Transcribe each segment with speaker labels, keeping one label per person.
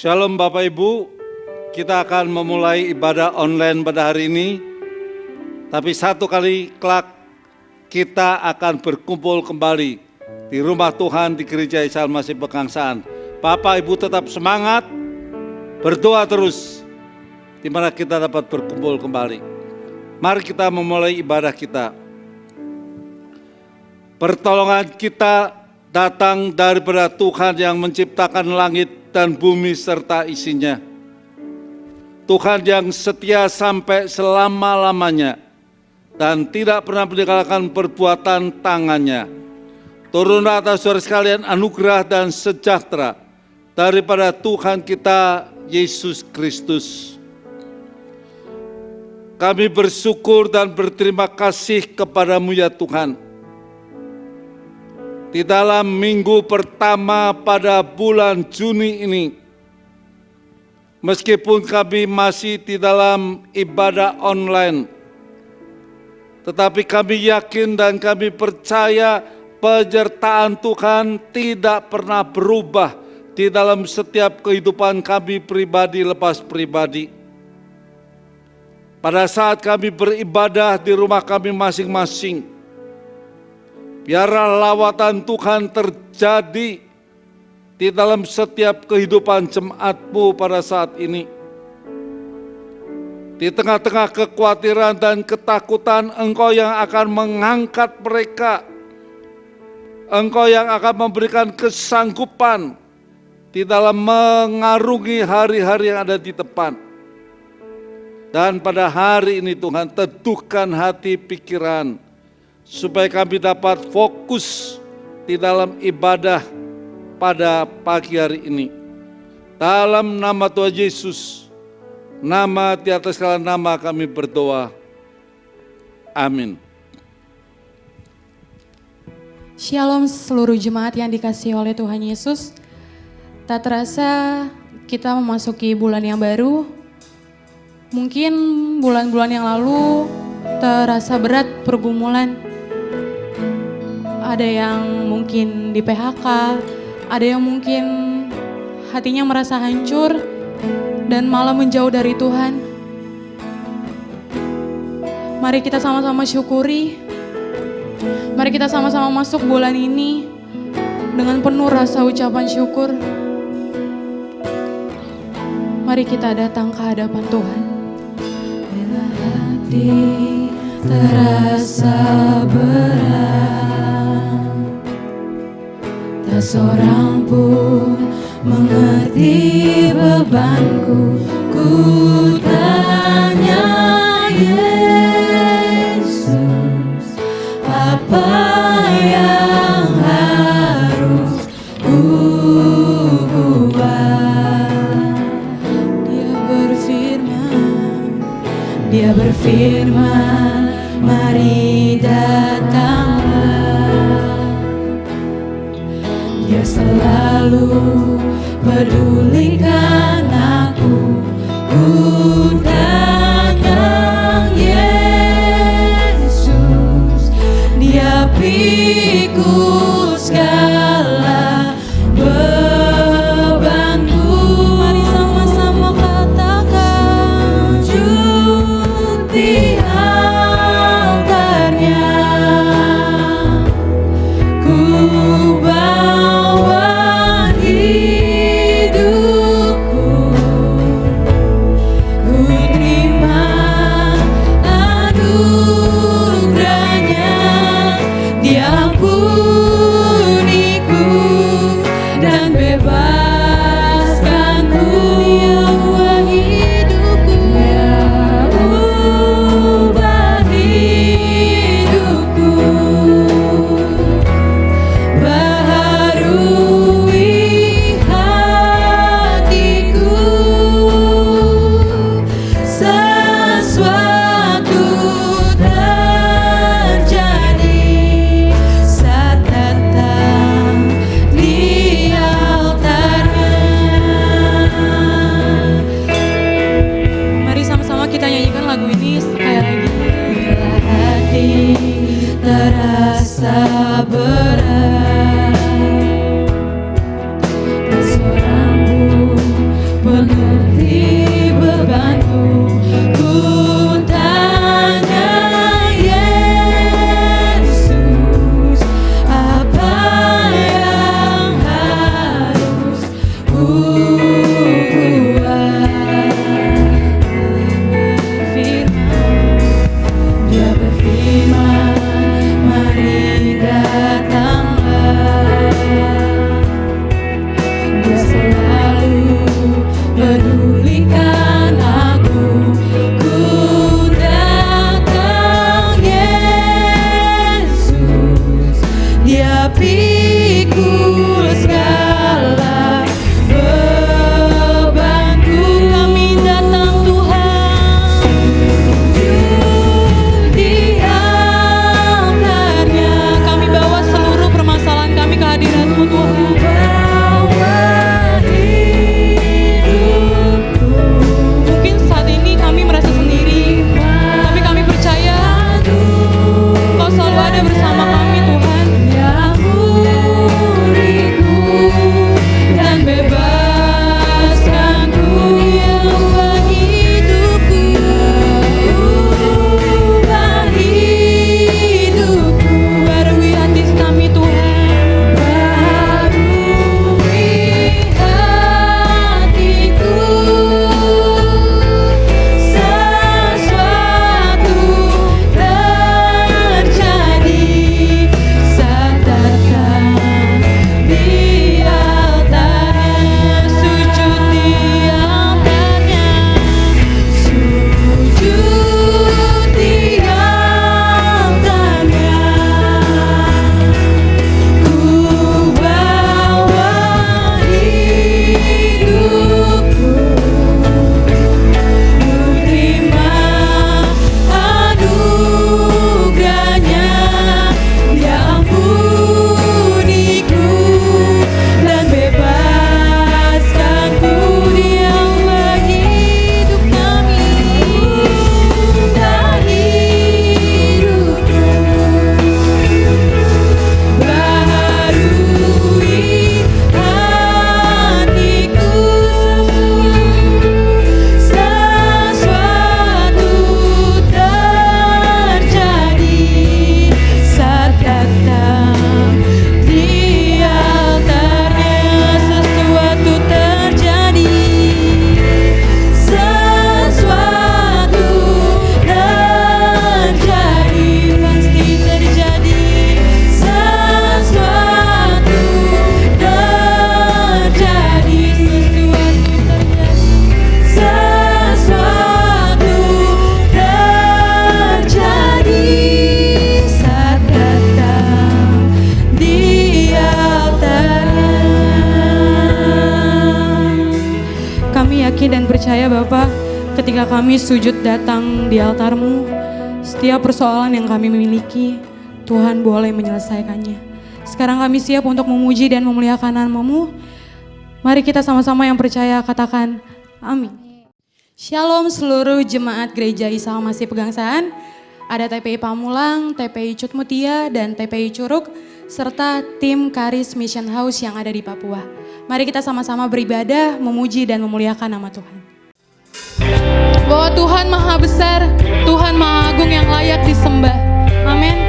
Speaker 1: Shalom Bapak Ibu, kita akan memulai ibadah online pada hari ini. Tapi satu kali kelak kita akan berkumpul kembali di rumah Tuhan di Gereja Isa Almasih Pegangsaan. Bapak Ibu tetap semangat, berdoa terus, di mana kita dapat berkumpul kembali. Mari kita memulai ibadah kita. Pertolongan kita datang daripada Tuhan yang menciptakan langit dan bumi serta isinya. Tuhan yang setia sampai selama-lamanya dan tidak pernah meninggalkan perbuatan tangannya. Turunlah atas saudara sekalian anugerah dan sejahtera daripada Tuhan kita Yesus Kristus. Kami bersyukur dan berterima kasih kepadamu ya Tuhan. Di dalam minggu pertama pada bulan Juni ini, meskipun kami masih di dalam ibadah online, tetapi kami yakin dan kami percaya penyertaan Tuhan tidak pernah berubah di dalam setiap kehidupan kami pribadi lepas pribadi. Pada saat kami beribadah di rumah kami masing-masing, biarlah lawatan Tuhan terjadi di dalam setiap kehidupan jemaat-Mu pada saat ini. Di tengah-tengah kekhawatiran dan ketakutan, Engkau yang akan mengangkat mereka. Engkau yang akan memberikan kesanggupan di dalam mengarungi hari-hari yang ada di depan. Dan pada hari ini Tuhan, teduhkan hati pikiran, supaya kami dapat fokus di dalam ibadah pada pagi hari ini. Dalam nama Tuhan Yesus, nama di atas segala nama kami berdoa. Amin.
Speaker 2: Shalom seluruh jemaat yang dikasihi oleh Tuhan Yesus. Tak terasa kita memasuki bulan yang baru. Mungkin bulan-bulan yang lalu terasa berat pergumulan. Ada yang mungkin di PHK, ada yang mungkin hatinya merasa hancur dan malah menjauh dari Tuhan. Mari kita sama-sama syukuri. Mari kita sama-sama masuk bulan ini dengan penuh rasa ucapan syukur. Mari kita datang ke hadapan Tuhan. Bila hati terasa berat, tak seorang pun mengerti bebanku. Ku tanya Yesus, apa yang harus ku buat? Dia berfirman, mari datanglah. Dia selalu pedulikan aku. Ku datang Yesus, Dia pikul segala bebanku. Mari sama-sama katakan, sujud di altarnya. Ku bawa hidupku, ku terima anugerahnya. Dia pun percaya Bapa, ketika kami sujud datang di altar-Mu, setiap persoalan yang kami miliki, Tuhan boleh menyelesaikannya. Sekarang kami siap untuk memuji dan memuliakan nama-Mu. Mari kita sama-sama yang percaya katakan amin. Shalom seluruh jemaat Gereja Isa Almasih Pegangsaan. Ada TPI Pamulang, TPI Cutmutia, dan TPI Curug, serta tim Karis Mission House yang ada di Papua. Mari kita sama-sama beribadah, memuji dan memuliakan nama Tuhan. Bahwa Tuhan Maha Besar, Tuhan Maha Agung yang layak disembah. Amin.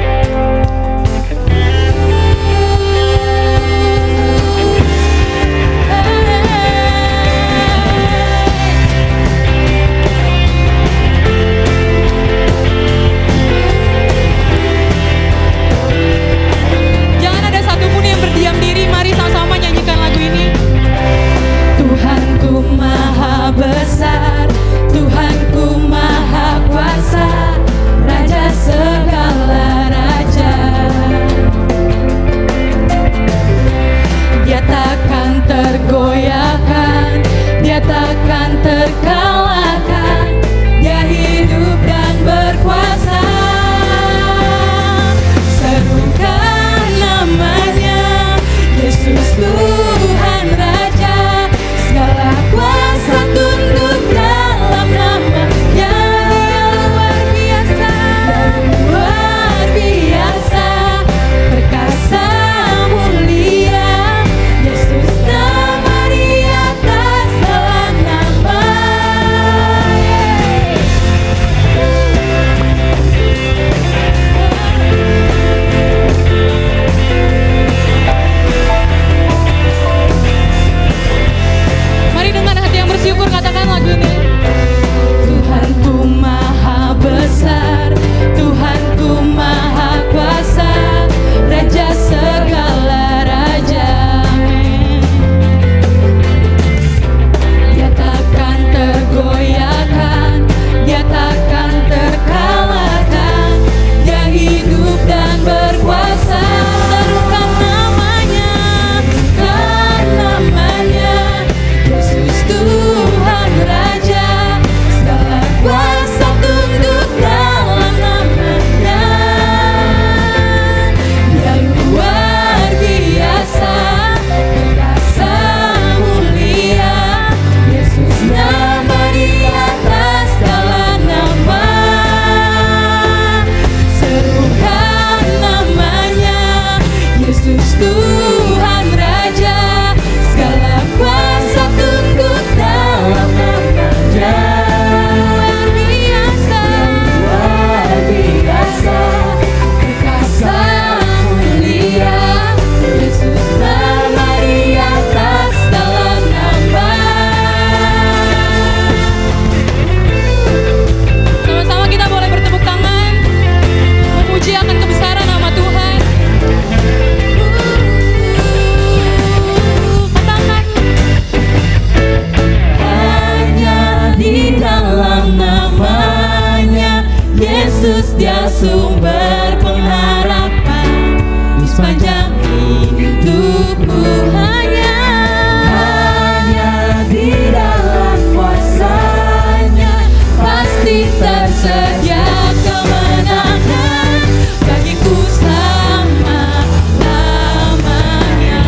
Speaker 2: Berdiam diri, mari sama-sama nyanyikan lagu ini. Tuhanku maha besar, Tuhanku maha kuasa, Raja segala raja. Dia takkan tergoyahkan, dia takkan terkalahkan, dia hidup dan berkuasa. Serukan namanya, Yesus Tuhan Raja, segala kuasa tunduk dalam nama-Nya. Luar biasa, luar biasa, perkasa mulia, Yesus nama di atas segala nama. Mari dengan hati yang bersyukur katakan lagu ini. Tuhanku maha besar, Tuhanku maha kuasa, Raja segala raja. Dia takkan tergoyahkan, dia takkan terkalahkan, dia hidup dan berkuasa. Serukan namanya, kan namanya, Yesus Tuhan Raja, segala kuasa tunduk dalam nama-Nya. Dia luar biasa, perkasa mulia, Yesus nama di atas segala nama. Serukan namanya, Yesus Tuhan Raja, segala kuasa tunduk dalam nama-Nya. Luar biasa, perkasa mulia, Yesus nama di atas segala nama. Sama-sama kita boleh bertepuk tangan, memuji akan kebesaran nama Tuhan. Katakan, hanya di dalam namanya Yesus, dia sumber pengharapan di sepanjang hidupku. Hanya di dalam kuasanya pasti tersedia kemenangan bagiku selama-lamanya.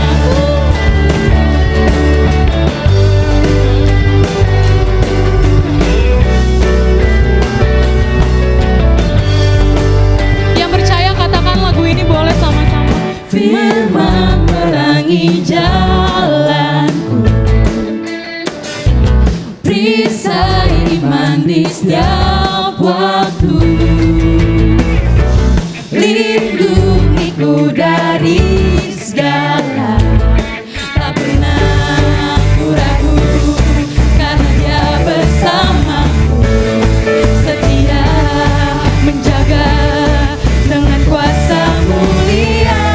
Speaker 2: Yang percaya katakan lagu ini boleh sama-sama. Firman menerangi jalanku, perisai iman di setiap waktu, lindungiku dari segala, tak pernah ku ragu, karena Dia bersamaku, setia menjaga dengan kuasa mulia.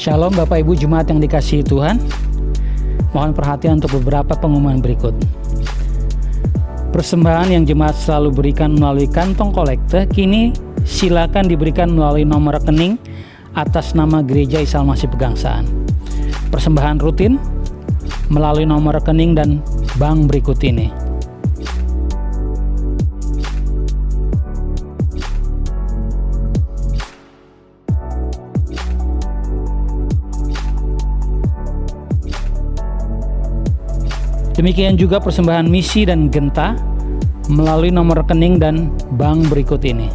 Speaker 3: Shalom Bapak Ibu Jemaat yang dikasihi Tuhan. Mohon perhatian untuk beberapa pengumuman berikut. Persembahan yang jemaat selalu berikan melalui kantong kolekte kini silakan diberikan melalui nomor rekening atas nama Gereja Isa Almasih Pegangsaan. Persembahan rutin melalui nomor rekening dan bank berikut ini. Demikian juga persembahan misi dan genta melalui nomor rekening dan bank berikut ini.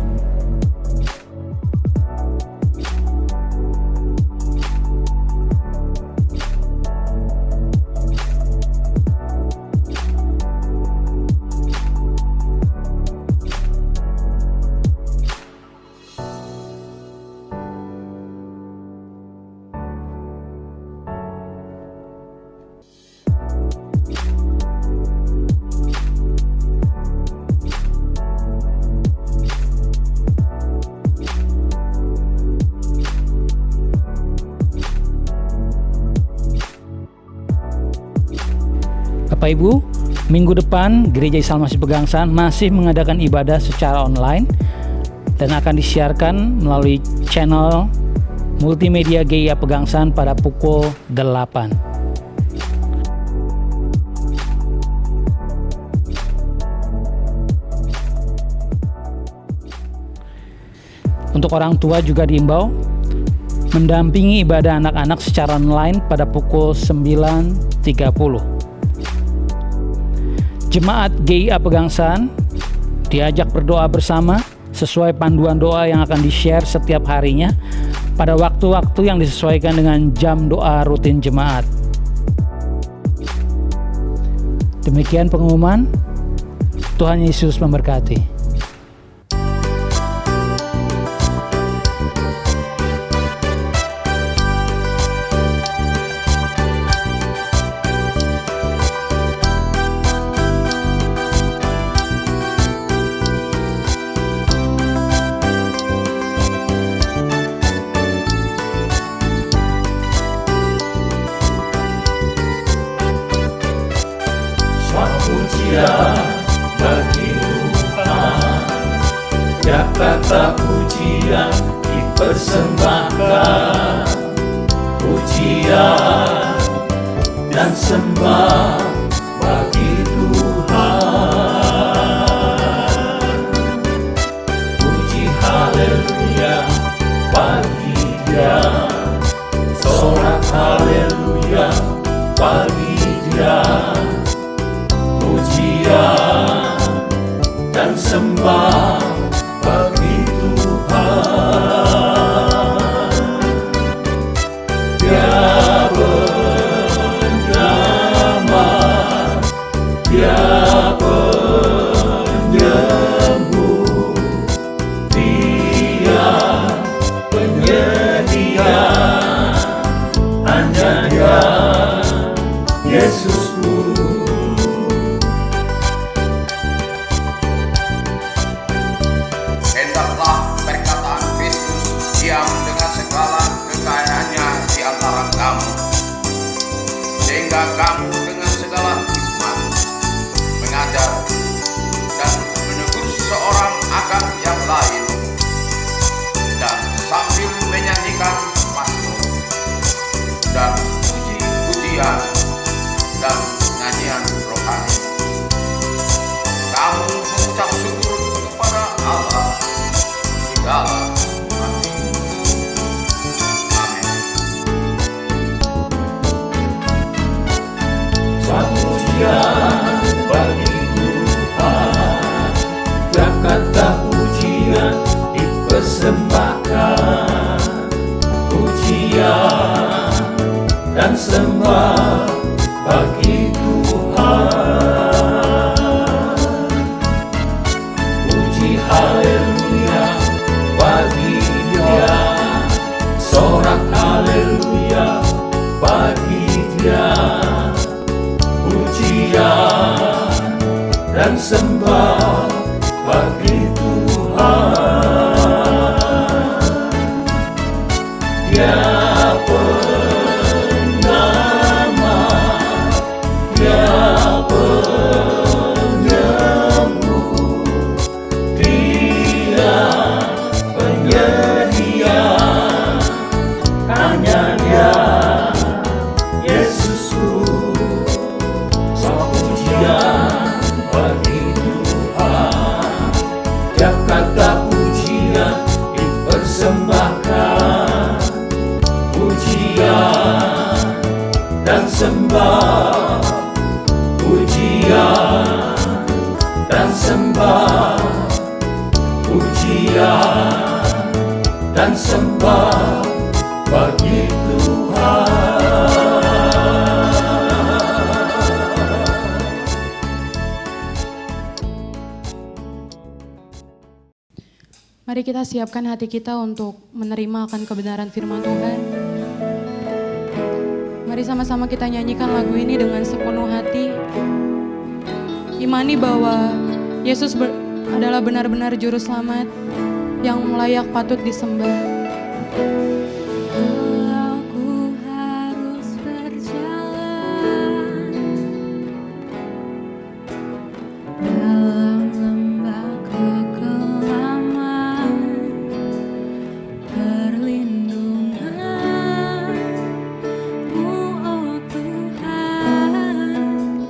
Speaker 3: Bapak Ibu, minggu depan Gereja Isa Almasih Pegangsaan masih mengadakan ibadah secara online dan akan disiarkan melalui channel multimedia GIA Pegangsaan pada pukul 8. Untuk orang tua juga diimbau mendampingi ibadah anak-anak secara online pada pukul 9.30. Jemaat GIA Pegangsaan diajak berdoa bersama sesuai panduan doa yang akan di-share setiap harinya pada waktu-waktu yang disesuaikan dengan jam doa rutin jemaat. Demikian pengumuman. Tuhan Yesus memberkati.
Speaker 4: Pujian bagi Tuhan, ya kata pujian dipersembahkan, pujian dan sembah bagi Tuhan. Puji haleluya bagi Dia, sorak haleluya bagi Dia. Pujian dan sembah bagi Tuhan. Dia penyelamat, Dia penyembuh, Dia penyedia, hanya Dia Yesusku.
Speaker 5: Hendaklah perkataan Kristus diam dengan segala kekayaannya di antara kamu, sehingga kamu dengan segala hikmat mengajar dan menegur seorang akan yang lain, dan sambil menyanyikan mazmur dan puji-pujian dan nyanyian rohani, kamu mengucap syukur kepada Allah di dalam hatimu. Amin.
Speaker 4: Pujian bagi Tuhan, ya kata pujian dipersembahkan, pujian dan sembah bagi Tuhan. Puji haleluya bagi Dia, sorak haleluya bagi Dia. Pujian dan sembah bagi Tuhan. Dia sembah, pujian dan sembah bagi Tuhan.
Speaker 2: Mari kita siapkan hati kita untuk menerima akan kebenaran firman Tuhan. Mari sama-sama kita nyanyikan lagu ini dengan sepenuh hati. Imani bahwa Yesus adalah benar-benar juru selamat yang layak patut disembah.
Speaker 6: Aku harus berjalan dalam lembah kekelaman, perlindungan-Mu, oh Tuhan,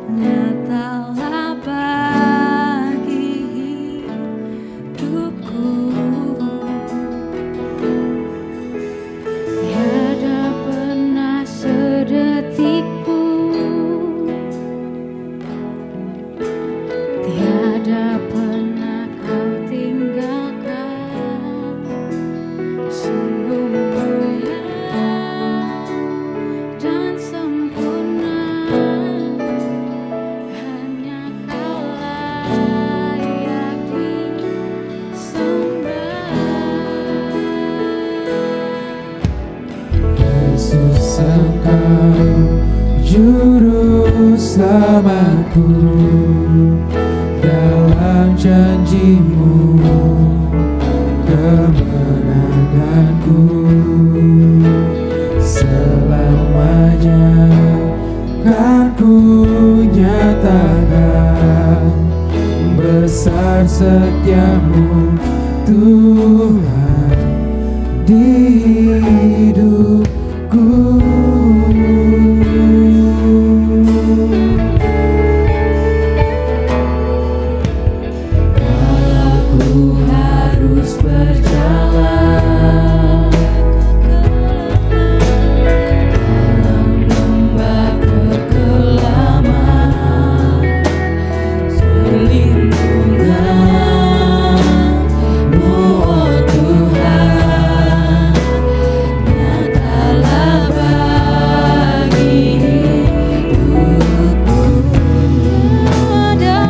Speaker 6: nyatalah bagi hidupku. Tiada pernah sedetik pun, tiada pernah Kau tinggalkan. Sungguh mulia dan sempurna, hanya Kau layak disembah.
Speaker 7: Yesus Engkau juru selamatku, dalam janji-Mu kemenanganku, selamanya kan ku nyatakan besar setiamu Tuhan di hidupku. Walau ku harus berjalan dalam lembah kekelaman, perlindungan-Mu, oh Tuhan, nyatalah bagi hidupku. Tiada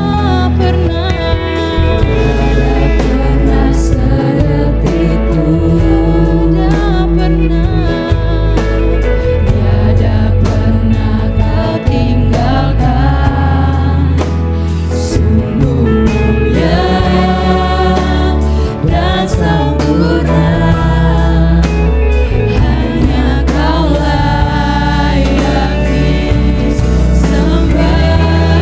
Speaker 7: pernah sedetik pun, tiada pernah Kau tinggalkan. Sungguh mulia dan sempurna, hanya Kau layak disembah.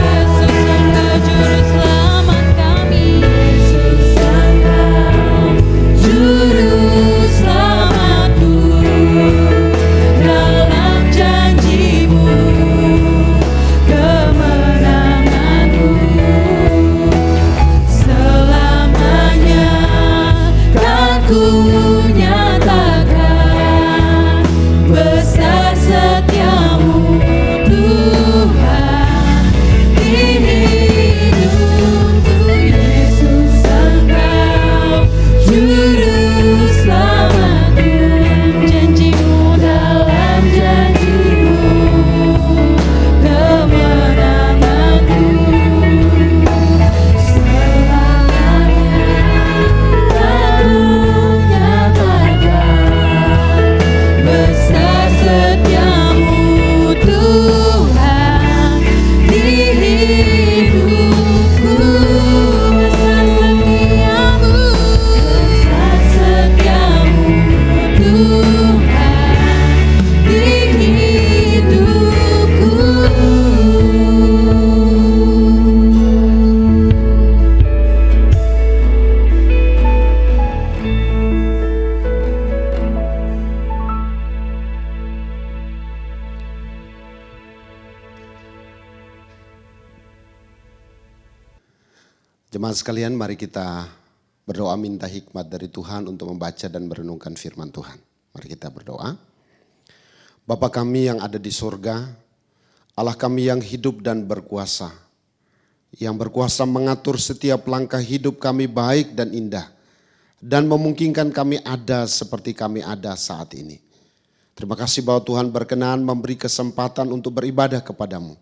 Speaker 7: Yesus Engkau juru selamat kami, Yesus Engkau juru selamatku, dalam janji-Mu kemenanganku, selamanya kan ku nyatakan besar setiamu Tuhan di hidupku. Yesus Engkau juru selamatku, janji-Mu dalam janji-Mu kemenanganku, selamanya kan ku nyatakan besar setiamu Tuhan di hidupku. Besar setiamu Tuhan di hidupku.
Speaker 8: Jemaat sekalian, mari kita berdoa minta hikmat dari Tuhan untuk membaca dan merenungkan firman Tuhan. Mari kita berdoa. Bapa kami yang ada di surga, Allah kami yang hidup dan berkuasa, yang berkuasa mengatur setiap langkah hidup kami baik dan indah, dan memungkinkan kami ada seperti kami ada saat ini. Terima kasih bahwa Tuhan berkenan memberi kesempatan untuk beribadah kepadamu.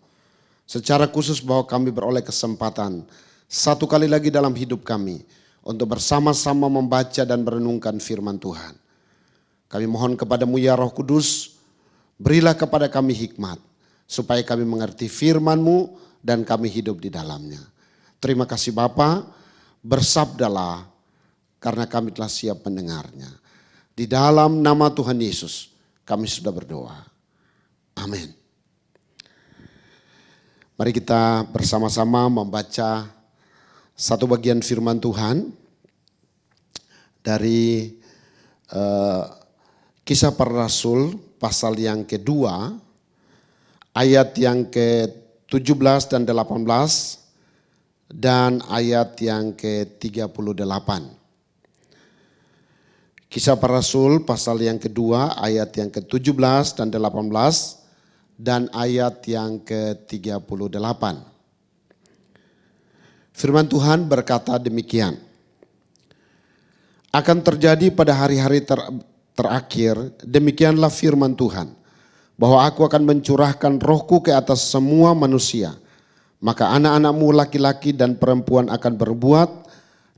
Speaker 8: Secara khusus bahwa kami beroleh kesempatan satu kali lagi dalam hidup kami untuk bersama-sama membaca dan merenungkan firman Tuhan. Kami mohon kepadamu ya Roh Kudus, berilah kepada kami hikmat supaya kami mengerti firman-Mu dan kami hidup di dalamnya. Terima kasih Bapa, bersabdalah karena kami telah siap mendengarnya. Di dalam nama Tuhan Yesus kami sudah berdoa. Amin. Mari kita bersama-sama membaca satu bagian firman Tuhan dari Kisah Para Rasul pasal yang kedua, ayat yang ke-17 dan 18 dan ayat yang ke-38. Kisah Para Rasul pasal yang kedua, ayat yang ke-17 dan 18 dan ayat yang ke-38. Firman Tuhan berkata demikian. Akan terjadi pada hari-hari terakhir, demikianlah firman Tuhan, bahwa aku akan mencurahkan rohku ke atas semua manusia. Maka anak-anakmu laki-laki dan perempuan akan berbuat,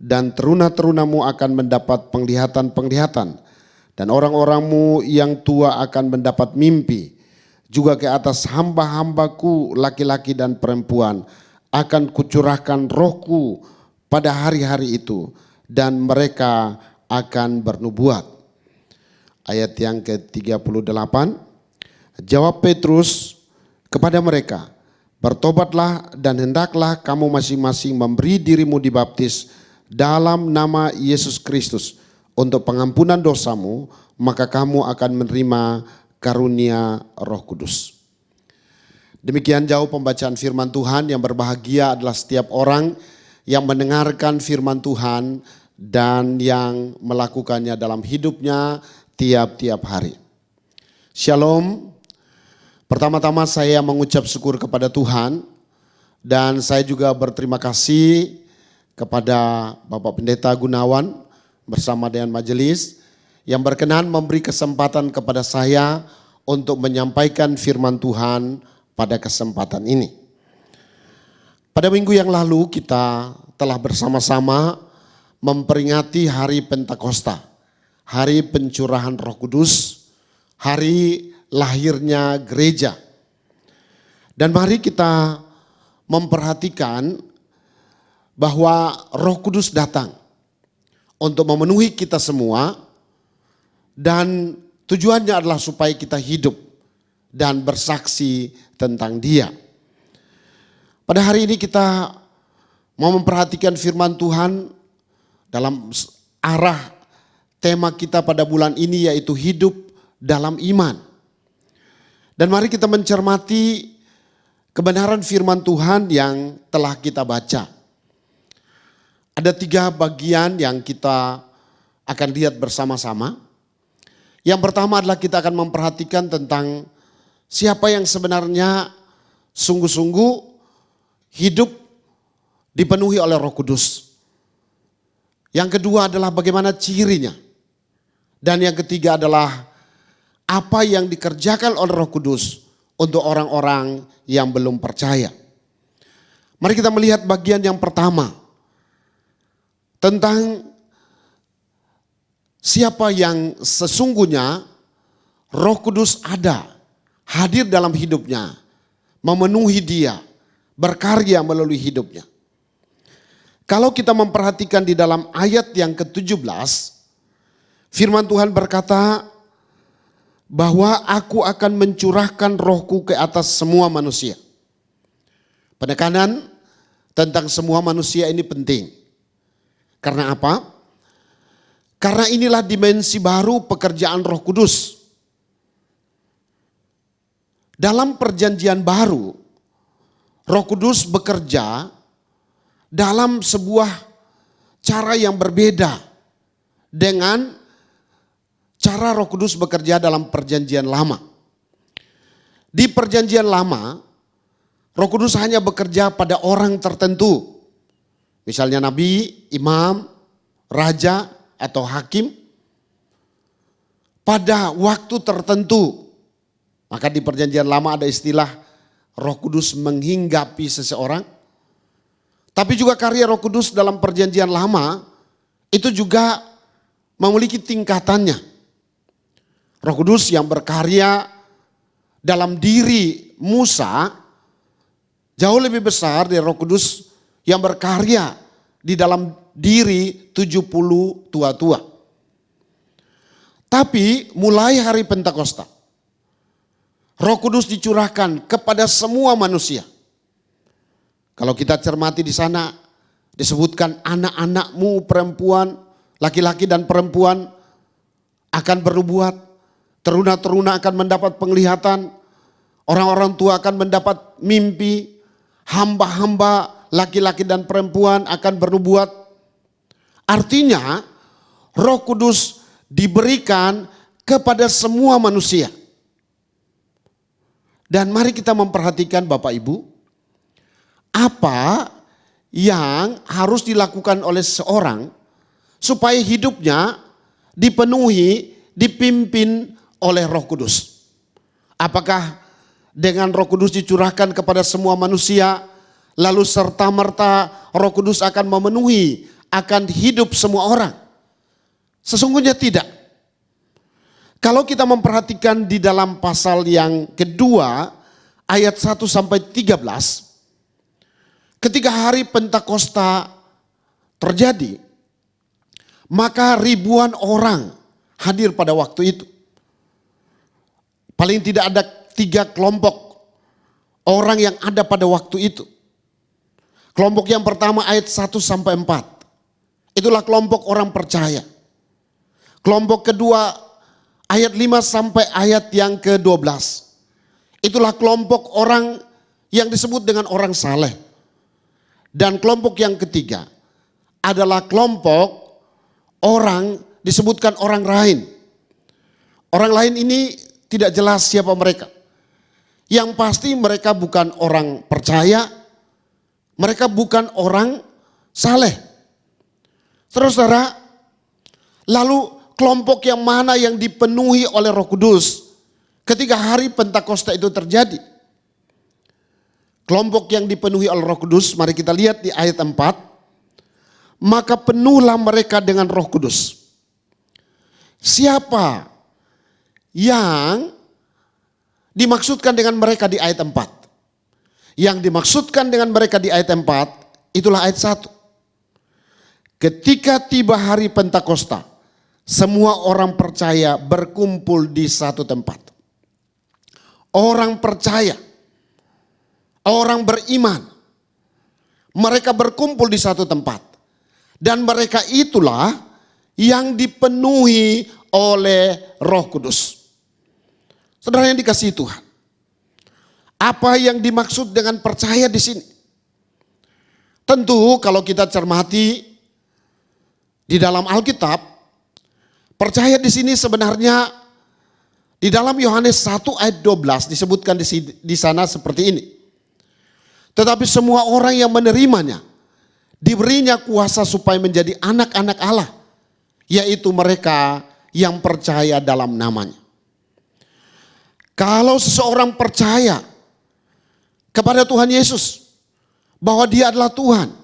Speaker 8: dan teruna-terunamu akan mendapat penglihatan-penglihatan, dan orang-orangmu yang tua akan mendapat mimpi. Juga ke atas hamba-hambaku laki-laki dan perempuan akan kucurahkan rohku pada hari-hari itu, dan mereka akan bernubuat. Ayat yang ke-38, jawab Petrus kepada mereka, bertobatlah dan hendaklah kamu masing-masing memberi dirimu dibaptis dalam nama Yesus Kristus untuk pengampunan dosamu, maka kamu akan menerima karunia Roh Kudus. Demikian jauh pembacaan firman Tuhan. Yang berbahagia adalah setiap orang yang mendengarkan firman Tuhan dan yang melakukannya dalam hidupnya tiap-tiap hari. Shalom. Pertama-tama saya mengucap syukur kepada Tuhan, dan saya juga berterima kasih kepada Bapak Pendeta Gunawan bersama dengan majelis yang berkenan memberi kesempatan kepada saya untuk menyampaikan firman Tuhan pada kesempatan ini. Pada minggu yang lalu kita telah bersama-sama memperingati hari Pentakosta, hari pencurahan Roh Kudus, hari lahirnya gereja. Dan mari kita memperhatikan bahwa Roh Kudus datang untuk memenuhi kita semua, dan tujuannya adalah supaya kita hidup dan bersaksi tentang Dia. Pada hari ini kita mau memperhatikan firman Tuhan dalam arah tema kita pada bulan ini, yaitu hidup dalam iman. Dan mari kita mencermati kebenaran firman Tuhan yang telah kita baca. Ada 3 bagian yang kita akan lihat bersama-sama. Yang pertama adalah kita akan memperhatikan tentang siapa yang sebenarnya sungguh-sungguh hidup dipenuhi oleh Roh Kudus. Yang kedua adalah bagaimana cirinya. Dan yang ketiga adalah apa yang dikerjakan oleh Roh Kudus untuk orang-orang yang belum percaya. Mari kita melihat bagian yang pertama tentang siapa yang sesungguhnya Roh Kudus ada, hadir dalam hidupnya, memenuhi dia, berkarya melalui hidupnya. Kalau kita memperhatikan di dalam ayat yang ke-17, firman Tuhan berkata bahwa aku akan mencurahkan rohku ke atas semua manusia. Penekanan tentang semua manusia ini penting. Karena apa? Karena inilah dimensi baru pekerjaan Roh Kudus. Dalam perjanjian baru, Roh Kudus bekerja dalam sebuah cara yang berbeda dengan cara Roh Kudus bekerja dalam perjanjian lama. Di perjanjian lama, Roh Kudus hanya bekerja pada orang tertentu. Misalnya nabi, imam, raja, atau hakim. Pada waktu tertentu. Maka di perjanjian lama ada istilah Roh Kudus menghinggapi seseorang. Tapi juga karya Roh Kudus dalam perjanjian lama itu juga memiliki tingkatannya. Roh Kudus yang berkarya dalam diri Musa jauh lebih besar dari Roh Kudus yang berkarya di dalam diri 70 tua-tua. Tapi mulai hari Pentakosta, Roh Kudus dicurahkan kepada semua manusia. Kalau kita cermati di sana disebutkan anak-anakmu perempuan, laki-laki dan perempuan akan bernubuat, teruna-teruna akan mendapat penglihatan, orang-orang tua akan mendapat mimpi, hamba-hamba laki-laki dan perempuan akan bernubuat. Artinya Roh Kudus diberikan kepada semua manusia. Dan mari kita memperhatikan Bapak Ibu, apa yang harus dilakukan oleh seorang supaya hidupnya dipenuhi, dipimpin oleh Roh Kudus. Apakah dengan Roh Kudus dicurahkan kepada semua manusia, lalu serta-merta Roh Kudus akan memenuhi, akan hidup semua orang? Sesungguhnya tidak. Kalau kita memperhatikan di dalam pasal yang kedua, ayat 1 sampai 13, ketika hari Pentakosta terjadi, maka ribuan orang hadir pada waktu itu. Paling tidak ada 3 kelompok orang yang ada pada waktu itu. Kelompok yang pertama ayat 1 sampai 4. Itulah kelompok orang percaya. Kelompok kedua ayat 5 sampai ayat yang ke-12. Itulah kelompok orang yang disebut dengan orang saleh. Dan kelompok yang ketiga adalah kelompok orang disebutkan orang lain. Orang lain ini tidak jelas siapa mereka. Yang pasti mereka bukan orang percaya, mereka bukan orang saleh. Saudara-saudara, lalu kelompok yang mana yang dipenuhi oleh Roh Kudus ketika hari Pentakosta itu terjadi? Kelompok yang dipenuhi oleh Roh Kudus, mari kita lihat di ayat 4. Maka penuhlah mereka dengan Roh Kudus. Siapa yang dimaksudkan dengan mereka di ayat 4? Yang dimaksudkan dengan mereka di ayat 4, itulah ayat 1. Ketika tiba hari Pentakosta, semua orang percaya berkumpul di satu tempat. Orang percaya, orang beriman, mereka berkumpul di satu tempat. Dan mereka itulah yang dipenuhi oleh Roh Kudus. Saudara yang dikasihi Tuhan, apa yang dimaksud dengan percaya di sini? Tentu kalau kita cermati di dalam Alkitab, percaya di sini sebenarnya di dalam Yohanes 1 ayat 12 disebutkan di sana seperti ini. Tetapi semua orang yang menerimanya diberinya kuasa supaya menjadi anak-anak Allah, yaitu mereka yang percaya dalam namanya. Kalau seseorang percaya kepada Tuhan Yesus, bahwa dia adalah Tuhan,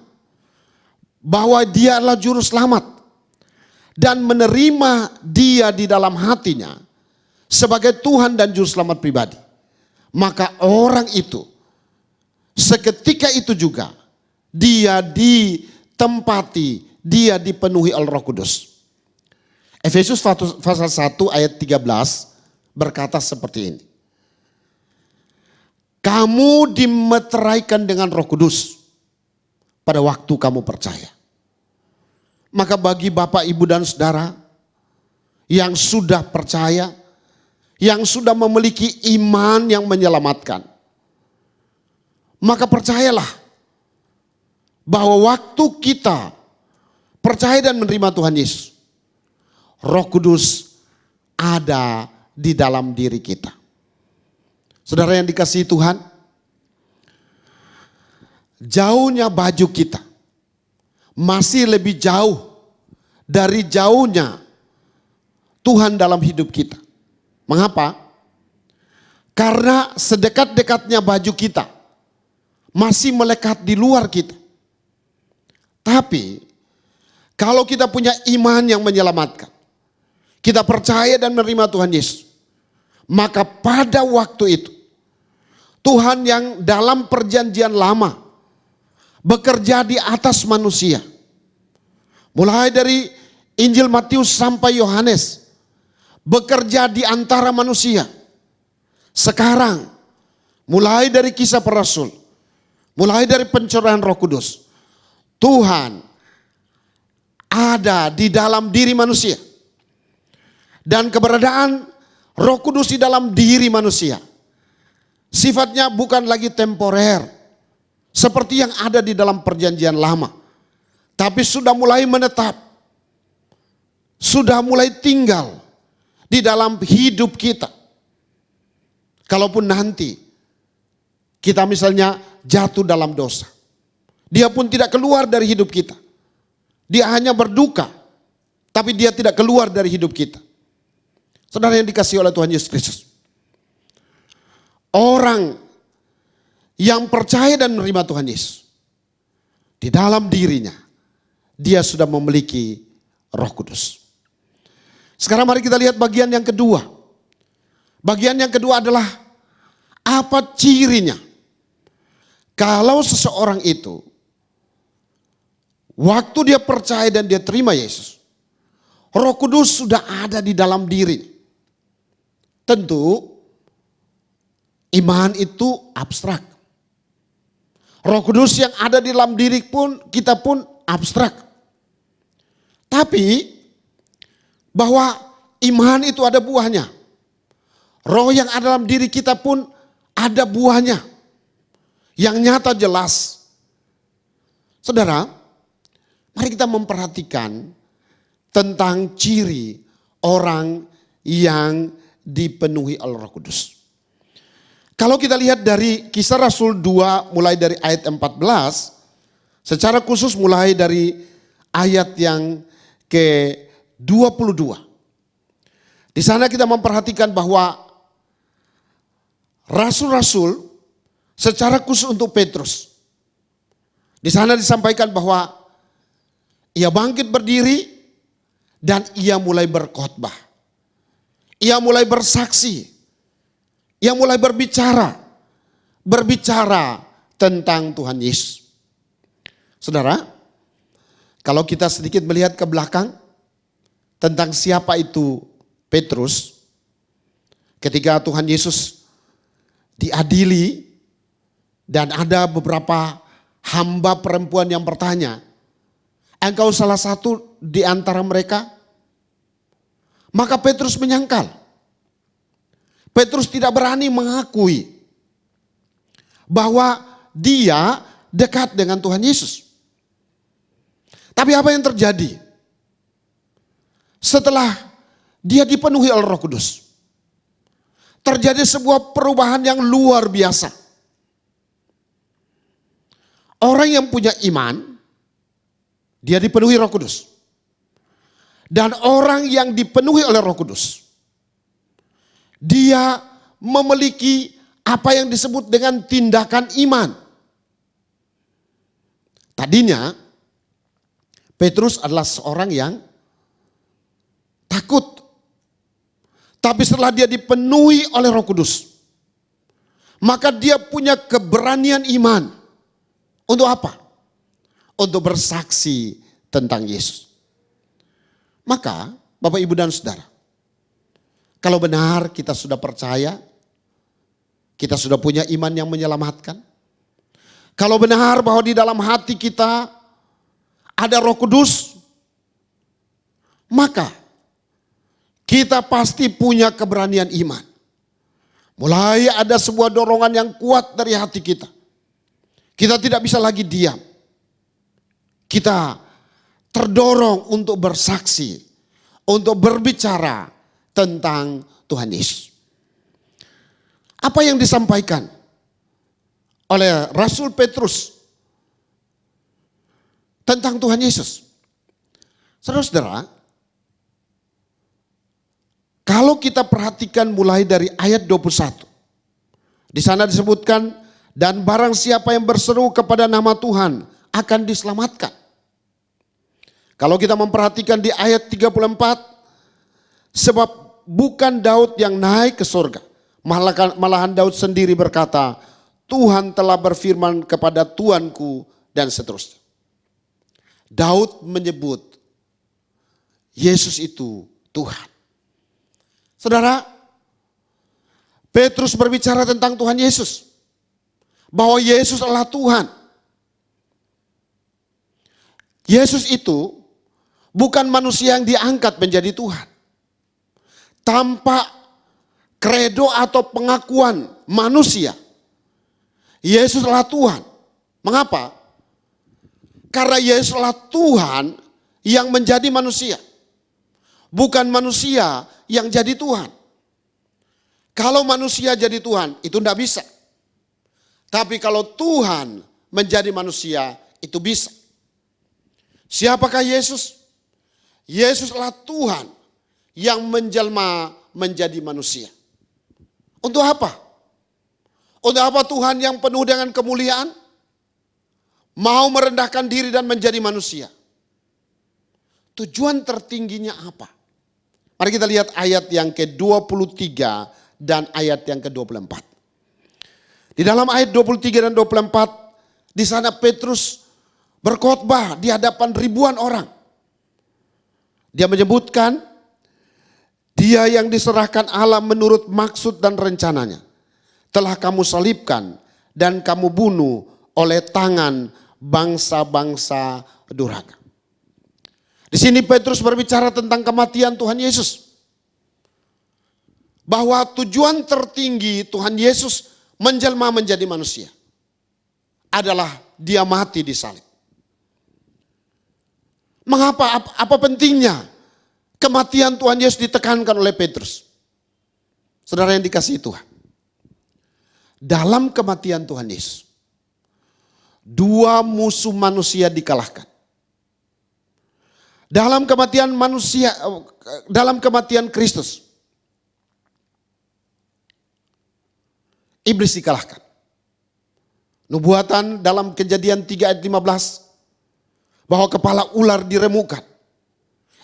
Speaker 8: bahwa dia adalah juru selamat, dan menerima dia di dalam hatinya sebagai Tuhan dan juru selamat pribadi, maka orang itu seketika itu juga dia ditempati, dia dipenuhi oleh Roh Kudus. Efesus pasal 1 ayat 13 berkata seperti ini. Kamu dimeteraikan dengan Roh Kudus pada waktu kamu percaya. Maka bagi Bapak, Ibu dan Saudara yang sudah percaya, yang sudah memiliki iman yang menyelamatkan, maka percayalah bahwa waktu kita percaya dan menerima Tuhan Yesus, Roh Kudus ada di dalam diri kita. Saudara yang dikasihi Tuhan, jauhnya baju kita masih lebih jauh dari jauhnya Tuhan dalam hidup kita. Mengapa? Karena sedekat-dekatnya baju kita masih melekat di luar kita. Tapi kalau kita punya iman yang menyelamatkan, kita percaya dan menerima Tuhan Yesus, maka pada waktu itu Tuhan yang dalam perjanjian lama bekerja di atas manusia. Mulai dari Injil Matius sampai Yohanes, bekerja di antara manusia. Sekarang, mulai dari Kisah Para Rasul, mulai dari pencurahan Roh Kudus, Tuhan ada di dalam diri manusia. Dan keberadaan Roh Kudus di dalam diri manusia sifatnya bukan lagi temporer seperti yang ada di dalam perjanjian lama, tapi sudah mulai menetap, sudah mulai tinggal di dalam hidup kita. Kalaupun nanti kita misalnya jatuh dalam dosa, dia pun tidak keluar dari hidup kita. Dia hanya berduka, tapi dia tidak keluar dari hidup kita. Saudara yang dikasihi oleh Tuhan Yesus Kristus, orang yang percaya dan menerima Tuhan Yesus, di dalam dirinya dia sudah memiliki Roh Kudus. Sekarang mari kita lihat bagian yang kedua. Bagian yang kedua adalah apa cirinya? Kalau seseorang itu waktu dia percaya dan dia terima Yesus, Roh Kudus sudah ada di dalam diri. Tentu iman itu abstrak. Roh Kudus yang ada di dalam diri pun kita pun abstrak. Tapi bahwa iman itu ada buahnya. Roh yang ada dalam diri kita pun ada buahnya. Yang nyata jelas. Saudara, mari kita memperhatikan tentang ciri orang yang dipenuhi oleh Roh Kudus. Kalau kita lihat dari Kisah Rasul 2 mulai dari ayat 14, secara khusus mulai dari ayat yang ke-22. Di sana kita memperhatikan bahwa rasul-rasul secara khusus untuk Petrus. Di sana disampaikan bahwa ia bangkit berdiri dan ia mulai berkhotbah. Ia mulai bersaksi. Ia mulai berbicara tentang Tuhan Yesus. Saudara, kalau kita sedikit melihat ke belakang tentang siapa itu Petrus, ketika Tuhan Yesus diadili dan ada beberapa hamba perempuan yang bertanya, engkau salah satu di antara mereka? Maka Petrus menyangkal. Petrus tidak berani mengakui bahwa dia dekat dengan Tuhan Yesus. Tapi apa yang terjadi? Setelah dia dipenuhi oleh Roh Kudus, terjadi sebuah perubahan yang luar biasa. Orang yang punya iman, dia dipenuhi Roh Kudus. Dan orang yang dipenuhi oleh Roh Kudus, dia memiliki apa yang disebut dengan tindakan iman. Tadinya Petrus adalah seorang yang takut. Tapi setelah dia dipenuhi oleh Roh Kudus, maka dia punya keberanian iman. Untuk apa? Untuk bersaksi tentang Yesus. Maka Bapak, Ibu, dan Saudara, kalau benar kita sudah percaya, kita sudah punya iman yang menyelamatkan. Kalau benar bahwa di dalam hati kita ada Roh Kudus, maka kita pasti punya keberanian iman. Mulai ada sebuah dorongan yang kuat dari hati kita. Kita tidak bisa lagi diam. Kita terdorong untuk bersaksi, untuk berbicara tentang Tuhan Yesus. Apa yang disampaikan oleh Rasul Petrus tentang Tuhan Yesus. Saudara-saudara, kalau kita perhatikan mulai dari ayat 21. Di sana disebutkan, dan barang siapa yang berseru kepada nama Tuhan akan diselamatkan. Kalau kita memperhatikan di ayat 34, sebab bukan Daud yang naik ke surga. Malahan Daud sendiri berkata, Tuhan telah berfirman kepada Tuanku, dan seterusnya. Daud menyebut Yesus itu Tuhan. Saudara, Petrus berbicara tentang Tuhan Yesus. Bahwa Yesus adalah Tuhan. Yesus itu bukan manusia yang diangkat menjadi Tuhan. Tanpa kredo atau pengakuan manusia, Yesus adalah Tuhan. Mengapa? Karena Yesus adalah Tuhan yang menjadi manusia. Bukan manusia yang jadi Tuhan. Kalau manusia jadi Tuhan, itu tidak bisa. Tapi kalau Tuhan menjadi manusia, itu bisa. Siapakah Yesus? Yesus adalah Tuhan yang menjelma menjadi manusia. Untuk apa? Untuk apa Tuhan yang penuh dengan kemuliaan mau merendahkan diri dan menjadi manusia? Tujuan tertingginya apa? Mari kita lihat ayat yang ke-23 dan ayat yang ke-24. Di dalam ayat 23 dan 24, di sana Petrus berkhotbah di hadapan ribuan orang. Dia menyebutkan, dia yang diserahkan Allah menurut maksud dan rencananya, telah kamu salibkan dan kamu bunuh oleh tangan bangsa-bangsa durhaka. Di sini Petrus berbicara tentang kematian Tuhan Yesus. Bahwa tujuan tertinggi Tuhan Yesus menjelma menjadi manusia adalah dia mati di salib. Mengapa? Apa pentingnya kematian Tuhan Yesus ditekankan oleh Petrus? Saudara yang dikasihi Tuhan. Dalam kematian Tuhan Yesus, dua musuh manusia dikalahkan. Dalam kematian manusia, dalam kematian Kristus, iblis dikalahkan. Nubuatan dalam Kejadian 3 ayat 15 bahwa kepala ular diremukkan.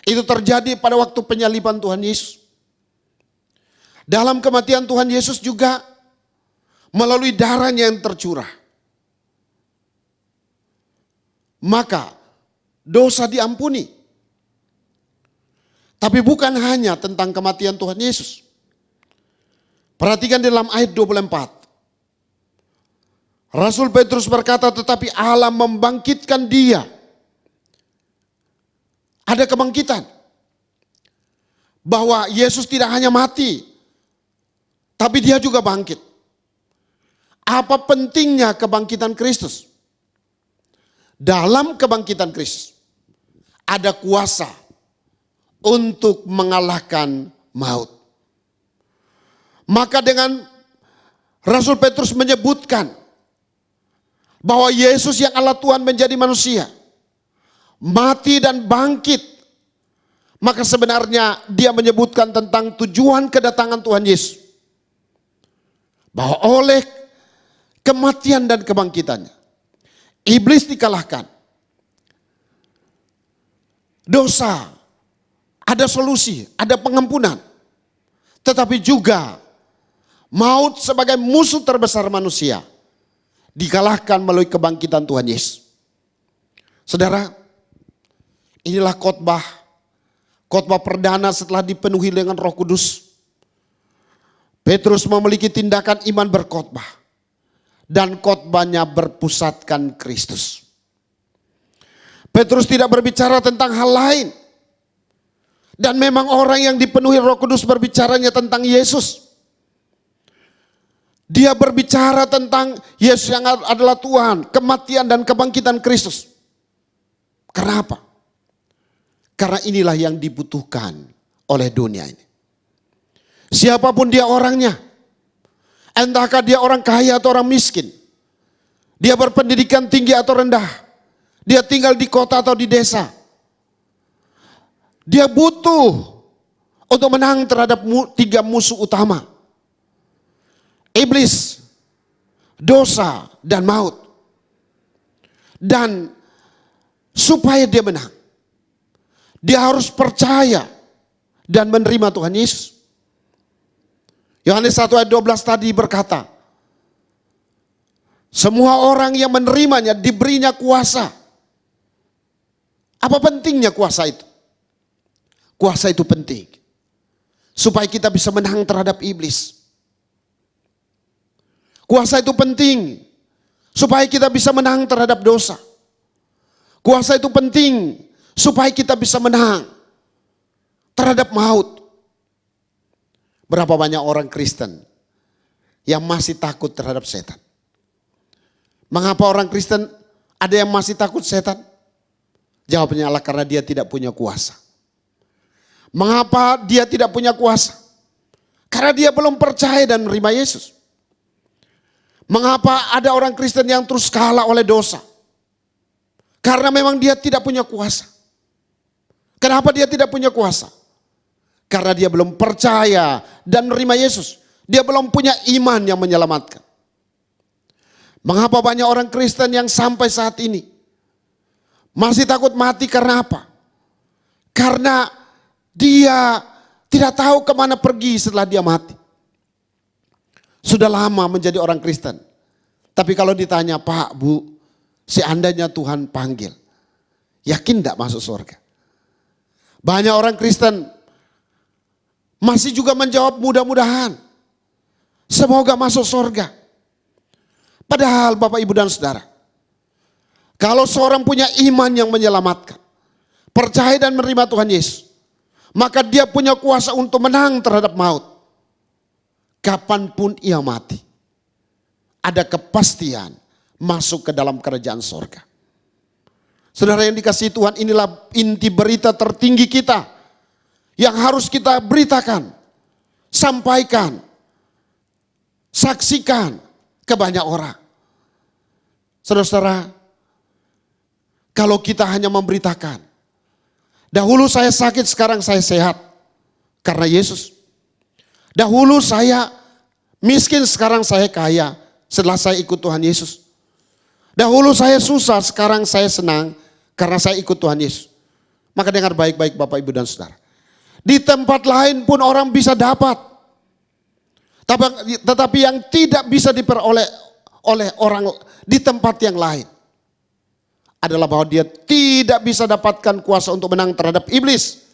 Speaker 8: Itu terjadi pada waktu penyaliban Tuhan Yesus. Dalam kematian Tuhan Yesus juga melalui darahnya yang tercurah, maka dosa diampuni. Tapi bukan hanya tentang kematian Tuhan Yesus. Perhatikan di dalam ayat 24. Rasul Petrus berkata, tetapi Allah membangkitkan dia. Ada kebangkitan. Bahwa Yesus tidak hanya mati, tapi dia juga bangkit. Apa pentingnya kebangkitan Kristus? Dalam kebangkitan Kristus ada kuasa untuk mengalahkan maut. Maka dengan Rasul Petrus menyebutkan bahwa Yesus yang Allah Tuhan menjadi manusia, mati dan bangkit. Maka sebenarnya dia menyebutkan tentang tujuan kedatangan Tuhan Yesus. Bahwa oleh kematian dan kebangkitannya, iblis dikalahkan. Dosa, ada solusi, ada pengampunan. Tetapi juga maut sebagai musuh terbesar manusia dikalahkan melalui kebangkitan Tuhan Yesus. Saudara, inilah khotbah perdana setelah dipenuhi dengan Roh Kudus. Petrus memiliki tindakan iman berkhotbah dan khotbahnya berpusatkan Kristus. Petrus tidak berbicara tentang hal lain. Dan memang orang yang dipenuhi Roh Kudus berbicaranya tentang Yesus. Dia berbicara tentang Yesus yang adalah Tuhan, kematian dan kebangkitan Kristus. Kenapa? Karena inilah yang dibutuhkan oleh dunia ini. Siapapun dia orangnya, entahkah dia orang kaya atau orang miskin, dia berpendidikan tinggi atau rendah, Dia tinggal di kota atau di desa. Dia butuh untuk menang terhadap 3 musuh utama. Iblis, dosa, dan maut. Dan supaya dia menang, dia harus percaya dan menerima Tuhan Yesus. Yohanes 1 ayat 12 tadi berkata, semua orang yang menerimanya diberinya kuasa. Apa pentingnya kuasa itu? Kuasa itu penting supaya kita bisa menang terhadap iblis. Kuasa itu penting supaya kita bisa menang terhadap dosa. Kuasa itu penting supaya kita bisa menang terhadap maut. Berapa banyak orang Kristen yang masih takut terhadap setan? Mengapa orang Kristen ada yang masih takut setan? Jawabnya adalah karena dia tidak punya kuasa. Mengapa dia tidak punya kuasa? Karena dia belum percaya dan menerima Yesus. Mengapa ada orang Kristen yang terus kalah oleh dosa? Karena memang dia tidak punya kuasa. Kenapa dia tidak punya kuasa? Karena dia belum percaya dan menerima Yesus. Dia belum punya iman yang menyelamatkan. Mengapa banyak orang Kristen yang sampai saat ini masih takut mati karena apa? Karena dia tidak tahu kemana pergi setelah dia mati. Sudah lama menjadi orang Kristen. Tapi kalau ditanya, Pak, Bu, seandainya Tuhan panggil, yakin tidak masuk surga? Banyak orang Kristen masih juga menjawab mudah-mudahan. Semoga masuk surga. Padahal Bapak, Ibu, dan Saudara, kalau seorang punya iman yang menyelamatkan, percaya dan menerima Tuhan Yesus, maka dia punya kuasa untuk menang terhadap maut. Kapanpun ia mati, ada kepastian masuk ke dalam kerajaan sorga. Saudara yang dikasihi Tuhan, inilah inti berita tertinggi kita yang harus kita beritakan, sampaikan, saksikan ke banyak orang. Saudara-saudara, kalau kita hanya memberitakan, dahulu saya sakit, sekarang saya sehat karena Yesus. Dahulu saya miskin, sekarang saya kaya setelah saya ikut Tuhan Yesus. Dahulu saya susah, sekarang saya senang karena saya ikut Tuhan Yesus. Maka dengar baik-baik Bapak, Ibu, dan Saudara. Di tempat lain pun orang bisa dapat. Tetapi yang tidak bisa diperoleh oleh orang di tempat yang lain adalah bahwa dia tidak bisa dapatkan kuasa untuk menang terhadap iblis.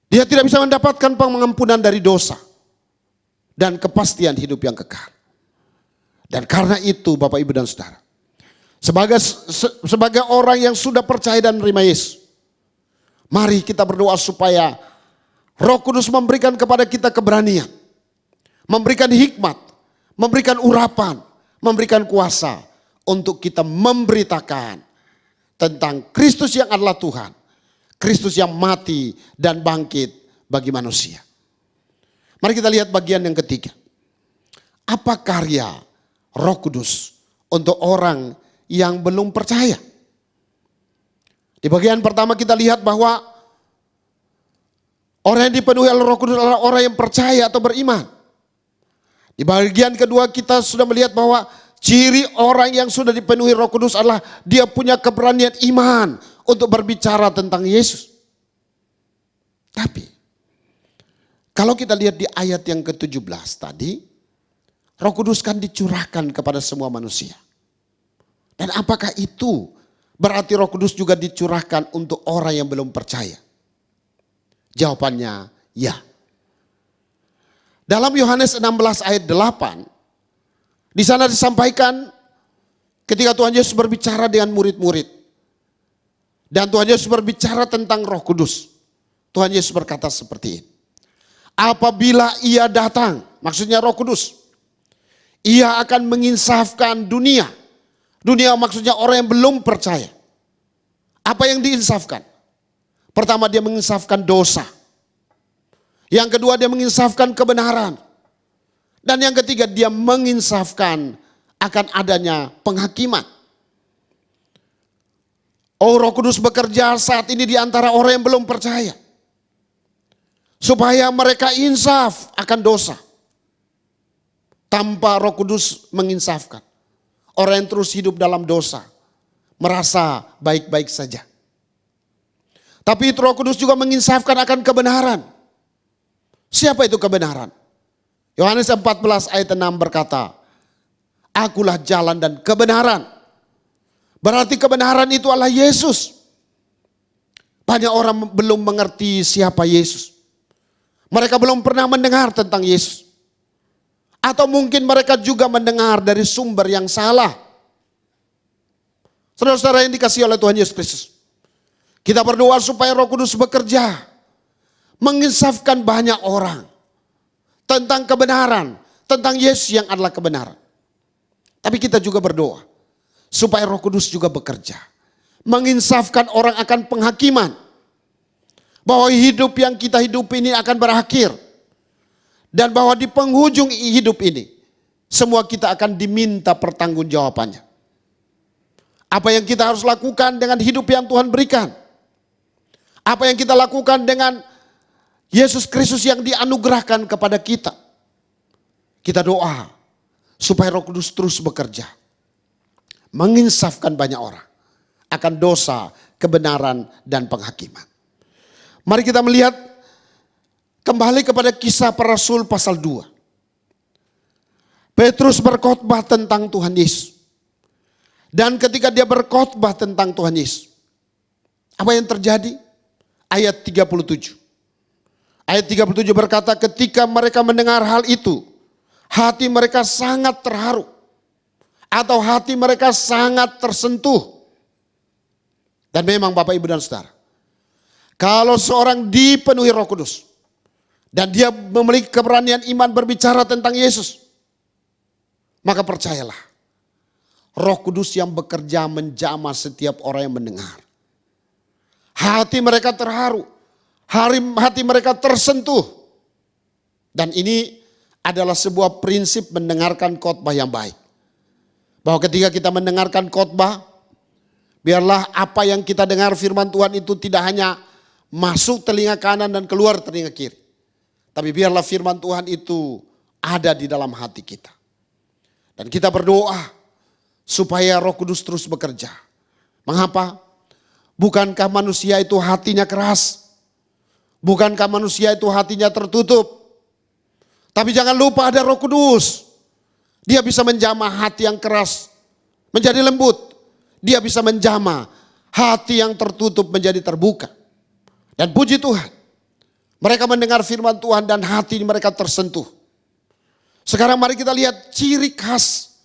Speaker 8: Dia tidak bisa mendapatkan pengampunan dari dosa dan kepastian hidup yang kekal. Dan karena itu Bapak, Ibu, dan Saudara, sebagai orang yang sudah percaya dan menerima Yesus, mari kita berdoa supaya Roh Kudus memberikan kepada kita keberanian, memberikan hikmat, memberikan urapan, memberikan kuasa untuk kita memberitakan tentang Kristus yang adalah Tuhan, Kristus yang mati dan bangkit bagi manusia. Mari kita lihat bagian yang ketiga. Apa karya Roh Kudus untuk orang yang belum percaya? Di bagian pertama kita lihat bahwa orang yang dipenuhi oleh Roh Kudus adalah orang yang percaya atau beriman. Di bagian kedua kita sudah melihat bahwa ciri orang yang sudah dipenuhi Roh Kudus adalah dia punya keberanian iman untuk berbicara tentang Yesus. Tapi kalau kita lihat di ayat yang ke-17 tadi, Roh Kudus kan dicurahkan kepada semua manusia. Dan apakah itu berarti Roh Kudus juga dicurahkan untuk orang yang belum percaya? Jawabannya ya. Dalam Yohanes 16 ayat 8, di sana disampaikan ketika Tuhan Yesus berbicara dengan murid-murid. Dan Tuhan Yesus berbicara tentang Roh Kudus. Tuhan Yesus berkata seperti ini. Apabila ia datang, maksudnya Roh Kudus, ia akan menginsafkan dunia. Dunia maksudnya orang yang belum percaya. Apa yang diinsafkan? Pertama, dia menginsafkan dosa. Yang kedua, dia menginsafkan kebenaran. Dan yang ketiga, dia menginsafkan akan adanya penghakiman. Oh, Roh Kudus bekerja saat ini di antara orang yang belum percaya. Supaya mereka insaf akan dosa. Tanpa Roh Kudus menginsafkan. Orang yang terus hidup dalam dosa. Merasa baik-baik saja. Tapi Roh Kudus juga menginsafkan akan kebenaran. Siapa itu kebenaran? Yohanes 14 ayat 6 berkata, Akulah jalan dan kebenaran. Berarti kebenaran itu adalah Yesus. Banyak orang belum mengerti siapa Yesus. Mereka belum pernah mendengar tentang Yesus. Atau mungkin mereka juga mendengar dari sumber yang salah. Saudara-saudara yang dikasihi oleh Tuhan Yesus Kristus. Kita berdoa supaya Roh Kudus bekerja. Menginsafkan banyak orang. Tentang kebenaran. Tentang Yesus yang adalah kebenaran. Tapi kita juga berdoa. Supaya Roh Kudus juga bekerja. Menginsafkan orang akan penghakiman. Bahwa hidup yang kita hidup ini akan berakhir. Dan bahwa di penghujung hidup ini. Semua kita akan diminta pertanggungjawabannya. Apa yang kita harus lakukan dengan hidup yang Tuhan berikan. Apa yang kita lakukan dengan Yesus Kristus yang dianugerahkan kepada kita. Kita doa. Supaya Roh Kudus terus bekerja. Menginsafkan banyak orang akan dosa, kebenaran, dan penghakiman. Mari kita melihat kembali kepada kisah para rasul pasal 2. Petrus berkhotbah tentang Tuhan Yesus. Dan ketika dia berkhotbah tentang Tuhan Yesus, apa yang terjadi? Ayat 37. Ayat 37 berkata, ketika mereka mendengar hal itu, hati mereka sangat terharu. Atau hati mereka sangat tersentuh. Dan memang Bapak, Ibu, dan Saudara. Kalau seorang dipenuhi Roh Kudus. Dan dia memiliki keberanian iman berbicara tentang Yesus. Maka percayalah. Roh Kudus yang bekerja menjamah setiap orang yang mendengar. Hati mereka terharu. Hati mereka tersentuh. Dan ini adalah sebuah prinsip mendengarkan khotbah yang baik. Bahwa ketika kita mendengarkan khotbah, biarlah apa yang kita dengar firman Tuhan itu tidak hanya masuk telinga kanan dan keluar telinga kiri. Tapi biarlah firman Tuhan itu ada di dalam hati kita. Dan kita berdoa supaya Roh Kudus terus bekerja. Mengapa? Bukankah manusia itu hatinya keras? Bukankah manusia itu hatinya tertutup? Tapi jangan lupa ada Roh Kudus. Dia bisa menjamah hati yang keras menjadi lembut. Dia bisa menjamah hati yang tertutup menjadi terbuka. Dan puji Tuhan, mereka mendengar firman Tuhan dan hati mereka tersentuh. Sekarang mari kita lihat ciri khas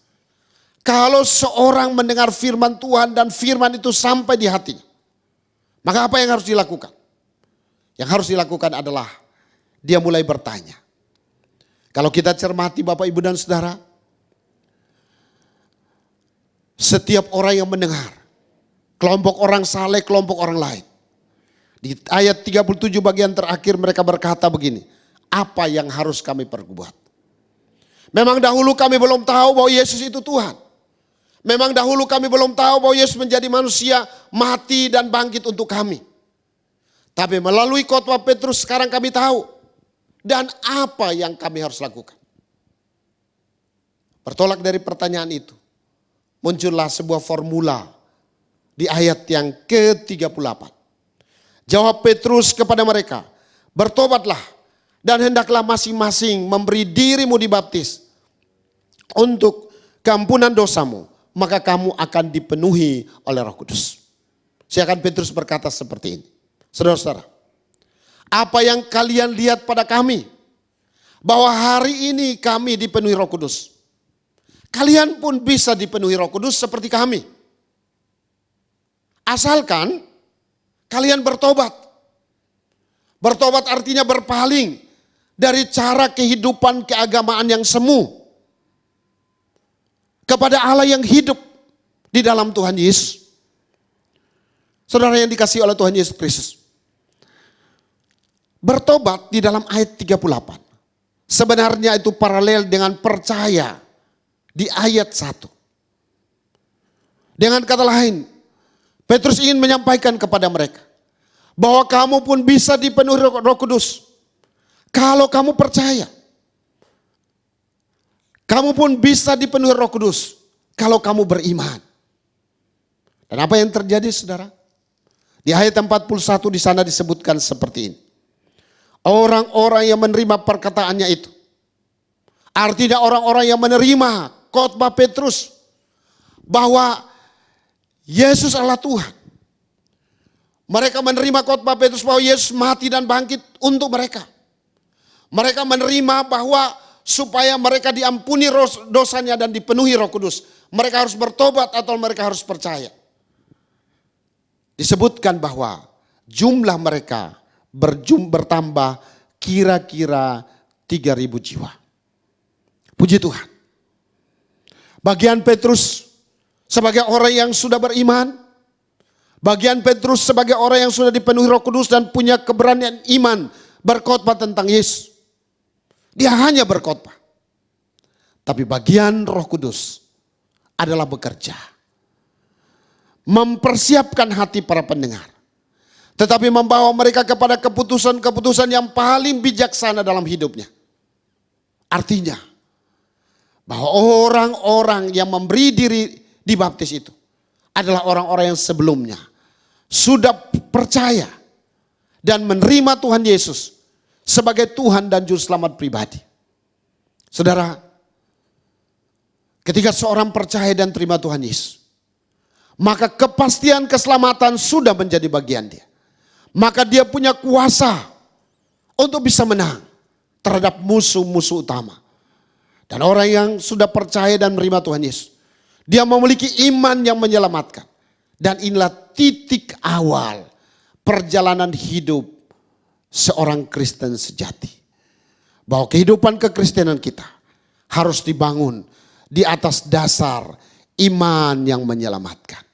Speaker 8: kalau seorang mendengar firman Tuhan dan firman itu sampai di hatinya. Maka apa yang harus dilakukan? Yang harus dilakukan adalah dia mulai bertanya. Kalau kita cermati Bapak, Ibu, dan Saudara, setiap orang yang mendengar, kelompok orang saleh, kelompok orang lain. Di ayat 37 bagian terakhir mereka berkata begini, apa yang harus kami perbuat? Memang dahulu kami belum tahu bahwa Yesus itu Tuhan. Memang dahulu kami belum tahu bahwa Yesus menjadi manusia, mati dan bangkit untuk kami. Tapi melalui khotbah Petrus sekarang kami tahu. Dan apa yang kami harus lakukan? Bertolak dari pertanyaan itu, muncullah sebuah formula di ayat yang ke-38. Jawab Petrus kepada mereka, bertobatlah dan hendaklah masing-masing memberi dirimu dibaptis untuk keampunan dosamu, maka kamu akan dipenuhi oleh Roh Kudus. Silakan Petrus berkata seperti ini. Saudara-saudara, apa yang kalian lihat pada kami, bahwa hari ini kami dipenuhi Roh Kudus. Kalian pun bisa dipenuhi Roh Kudus seperti kami. Asalkan kalian bertobat. Bertobat artinya berpaling dari cara kehidupan keagamaan yang semu kepada Allah yang hidup di dalam Tuhan Yesus. Saudara yang dikasihi oleh Tuhan Yesus Kristus. Bertobat di dalam ayat 38. Sebenarnya itu paralel dengan percaya di ayat 1. Dengan kata lain, Petrus ingin menyampaikan kepada mereka bahwa kamu pun bisa dipenuhi Roh Kudus kalau kamu percaya. Kamu pun bisa dipenuhi Roh Kudus kalau kamu beriman. Dan apa yang terjadi, saudara? Di ayat 41 di sana disebutkan seperti ini. Orang-orang yang menerima perkataannya itu, artinya orang-orang yang menerima khotbah Petrus bahwa Yesus adalah Tuhan. Mereka menerima khotbah Petrus bahwa Yesus mati dan bangkit untuk mereka. Mereka menerima bahwa supaya mereka diampuni dosanya dan dipenuhi Roh Kudus, mereka harus bertobat atau mereka harus percaya. Disebutkan bahwa jumlah mereka bertambah kira-kira 3.000 jiwa. Puji Tuhan. Bagian Petrus sebagai orang yang sudah beriman, bagian Petrus sebagai orang yang sudah dipenuhi Roh Kudus dan punya keberanian iman berkhotbah tentang Yesus. Dia hanya berkhotbah. Tapi bagian Roh Kudus adalah bekerja. Mempersiapkan hati para pendengar. Tetapi membawa mereka kepada keputusan-keputusan yang paling bijaksana dalam hidupnya. Artinya, bahwa orang-orang yang memberi diri dibaptis itu adalah orang-orang yang sebelumnya sudah percaya dan menerima Tuhan Yesus sebagai Tuhan dan Juru Selamat pribadi. Saudara, ketika seorang percaya dan terima Tuhan Yesus, maka kepastian keselamatan sudah menjadi bagian dia. Maka dia punya kuasa untuk bisa menang terhadap musuh-musuh utama. Dan orang yang sudah percaya dan menerima Tuhan Yesus, dia memiliki iman yang menyelamatkan. Dan inilah titik awal perjalanan hidup seorang Kristen sejati. Bahwa kehidupan kekristenan kita harus dibangun di atas dasar iman yang menyelamatkan.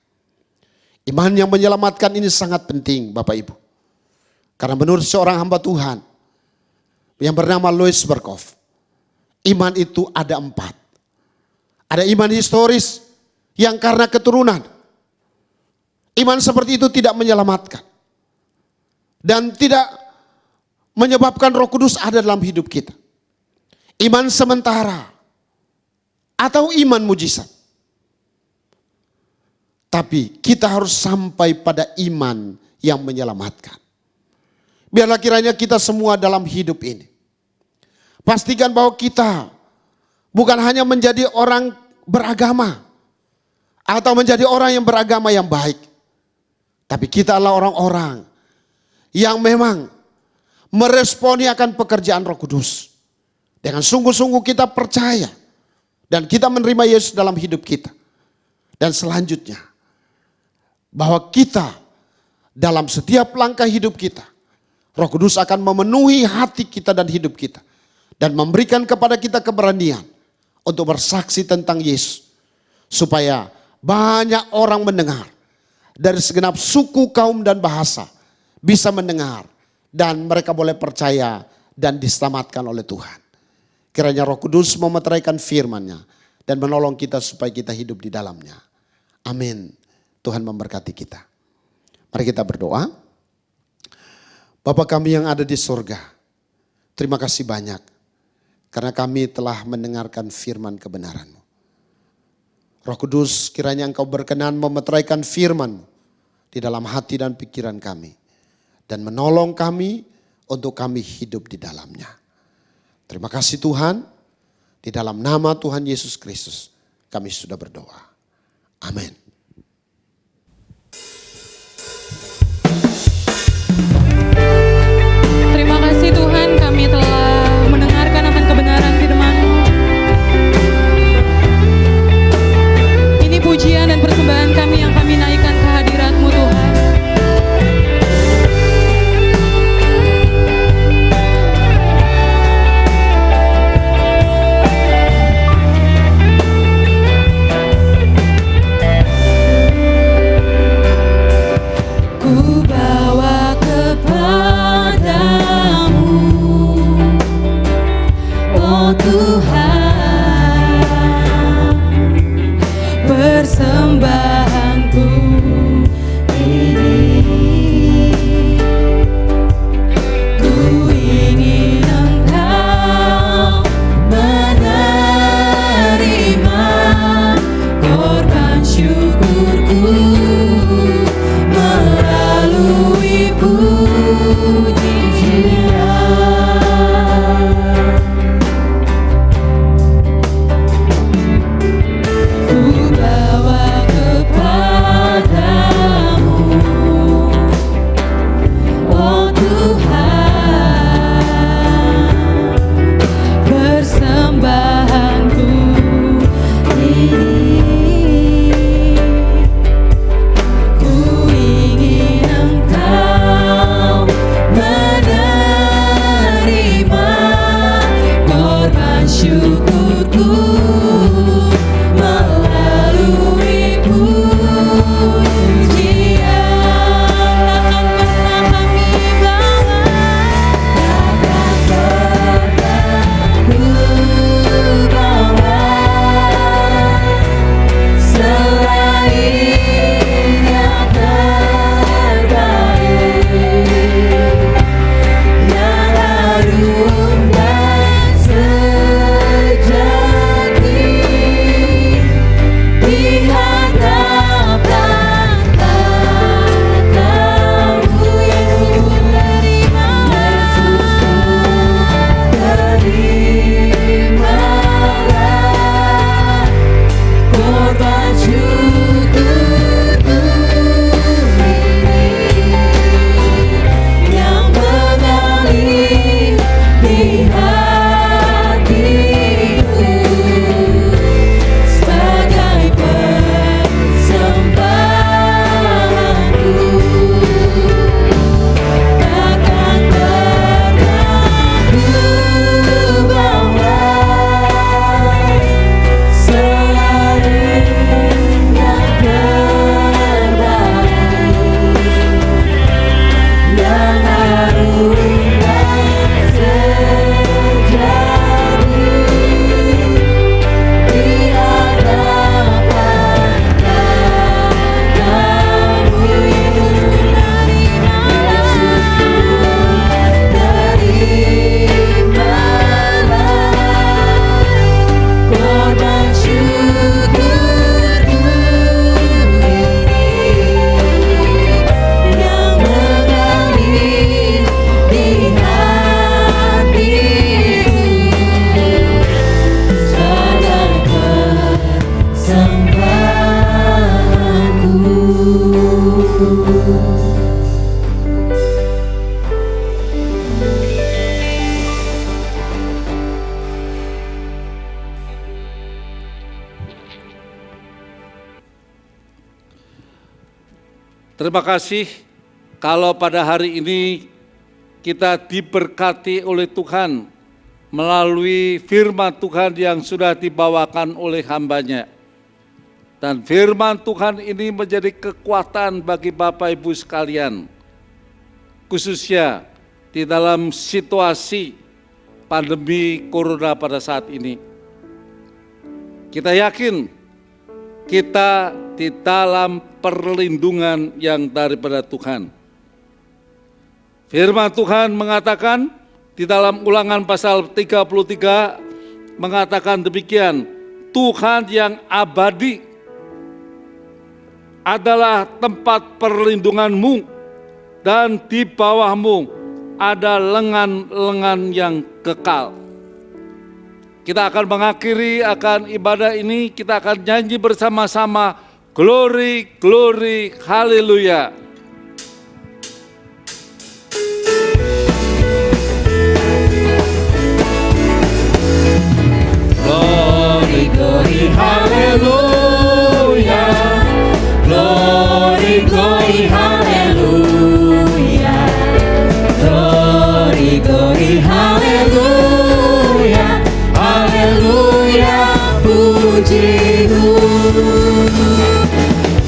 Speaker 8: Iman yang menyelamatkan ini sangat penting, Bapak Ibu. Karena menurut seorang hamba Tuhan yang bernama Louis Berkhof, iman itu ada 4. Ada iman historis yang karena keturunan. Iman seperti itu tidak menyelamatkan. Dan tidak menyebabkan Roh Kudus ada dalam hidup kita. Iman sementara atau iman mujizat. Tapi kita harus sampai pada iman yang menyelamatkan. Biarlah kiranya kita semua dalam hidup ini pastikan bahwa kita bukan hanya menjadi orang beragama atau menjadi orang yang beragama yang baik. Tapi kita adalah orang-orang yang memang meresponi akan pekerjaan Roh Kudus. Dengan sungguh-sungguh kita percaya dan kita menerima Yesus dalam hidup kita. Dan selanjutnya bahwa kita dalam setiap langkah hidup kita, Roh Kudus akan memenuhi hati kita dan hidup kita. Dan memberikan kepada kita keberanian untuk bersaksi tentang Yesus. Supaya banyak orang mendengar. Dari segenap suku, kaum dan bahasa. Bisa mendengar. Dan mereka boleh percaya dan diselamatkan oleh Tuhan. Kiranya Roh Kudus memeteraikan firman-Nya. Dan menolong kita supaya kita hidup di dalamnya. Amin. Tuhan memberkati kita. Mari kita berdoa. Bapa kami yang ada di surga, terima kasih banyak karena kami telah mendengarkan firman kebenaran-Mu. Roh Kudus, kiranya Engkau berkenan memeteraikan firman-Mu di dalam hati dan pikiran kami dan menolong kami untuk kami hidup di dalamnya. Terima kasih Tuhan, di dalam nama Tuhan Yesus Kristus kami sudah berdoa. Amin.
Speaker 2: Terima kasih Tuhan, kami telah mendengarkan akan kebenaran firman-Mu. Ini pujian dan persembahan kami yang kami naikkan ke hadirat-Mu Tuhan.
Speaker 1: Terima kasih kalau pada hari ini kita diberkati oleh Tuhan melalui firman Tuhan yang sudah dibawakan oleh hamba-Nya. Dan firman Tuhan ini menjadi kekuatan bagi Bapak Ibu sekalian, khususnya di dalam situasi pandemi corona pada saat ini. Kita yakin kita di dalam perlindungan yang daripada Tuhan. Firman Tuhan mengatakan di dalam Ulangan pasal 33 mengatakan demikian, Tuhan yang abadi adalah tempat perlindunganmu dan di bawahmu ada lengan-lengan yang kekal. Kita akan mengakhiri akan ibadah ini, kita akan nyanyi bersama-sama, glory, glory, haleluya.
Speaker 7: Glory, glory, hallelujah. Glory, glory, hallelujah. Glory, glory, hallelujah. Hallelujah, pujimu.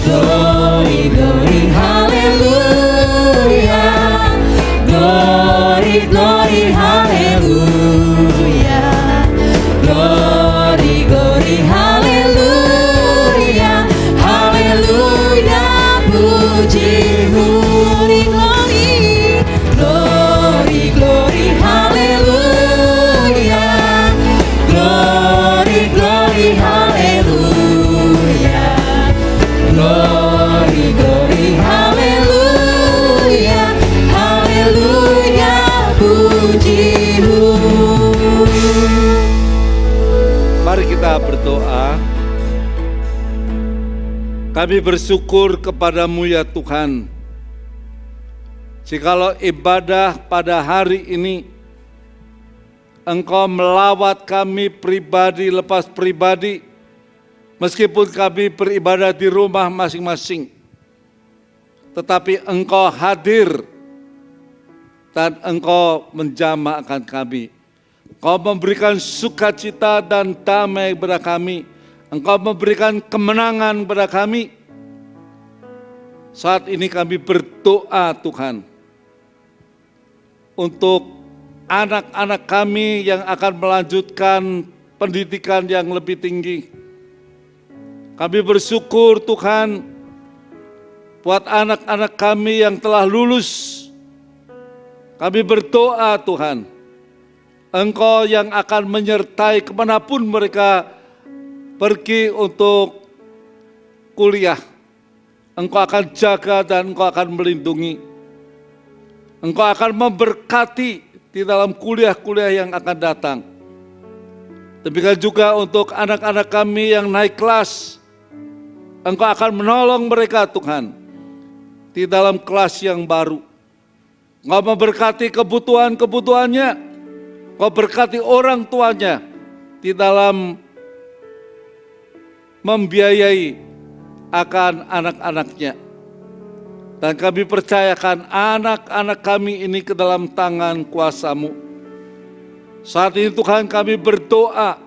Speaker 7: Glory, glory, hallelujah. Glory, glory, hallelujah. Glory, glory, hallelujah. Hallelujah, pujimu. Glory, glory, glory, glory, hallelujah. Glory, glory, hallelujah. Glory, glory, hallelujah. Hallelujah, pujimu.
Speaker 1: Mari kita berdoa. Kami bersyukur kepadamu ya Tuhan. Jikalau ibadah pada hari ini Engkau melawat kami pribadi lepas pribadi, meskipun kami beribadah di rumah masing-masing, tetapi Engkau hadir dan Engkau menjamah akan kami. Engkau memberikan sukacita dan damai kepada kami. Engkau memberikan kemenangan kepada kami. Saat ini kami berdoa Tuhan, untuk anak-anak kami yang akan melanjutkan pendidikan yang lebih tinggi. Kami bersyukur Tuhan, buat anak-anak kami yang telah lulus. Kami berdoa Tuhan, Engkau yang akan menyertai kemanapun mereka pergi untuk kuliah. Engkau akan jaga dan Engkau akan melindungi. Engkau akan memberkati di dalam kuliah-kuliah yang akan datang. Demikian juga untuk anak-anak kami yang naik kelas. Engkau akan menolong mereka Tuhan di dalam kelas yang baru. Engkau memberkati kebutuhan-kebutuhannya. Engkau berkati orang tuanya di dalam membiayai akan anak-anaknya. Dan kami percayakan anak-anak kami ini ke dalam tangan kuasa-Mu. Saat ini Tuhan kami berdoa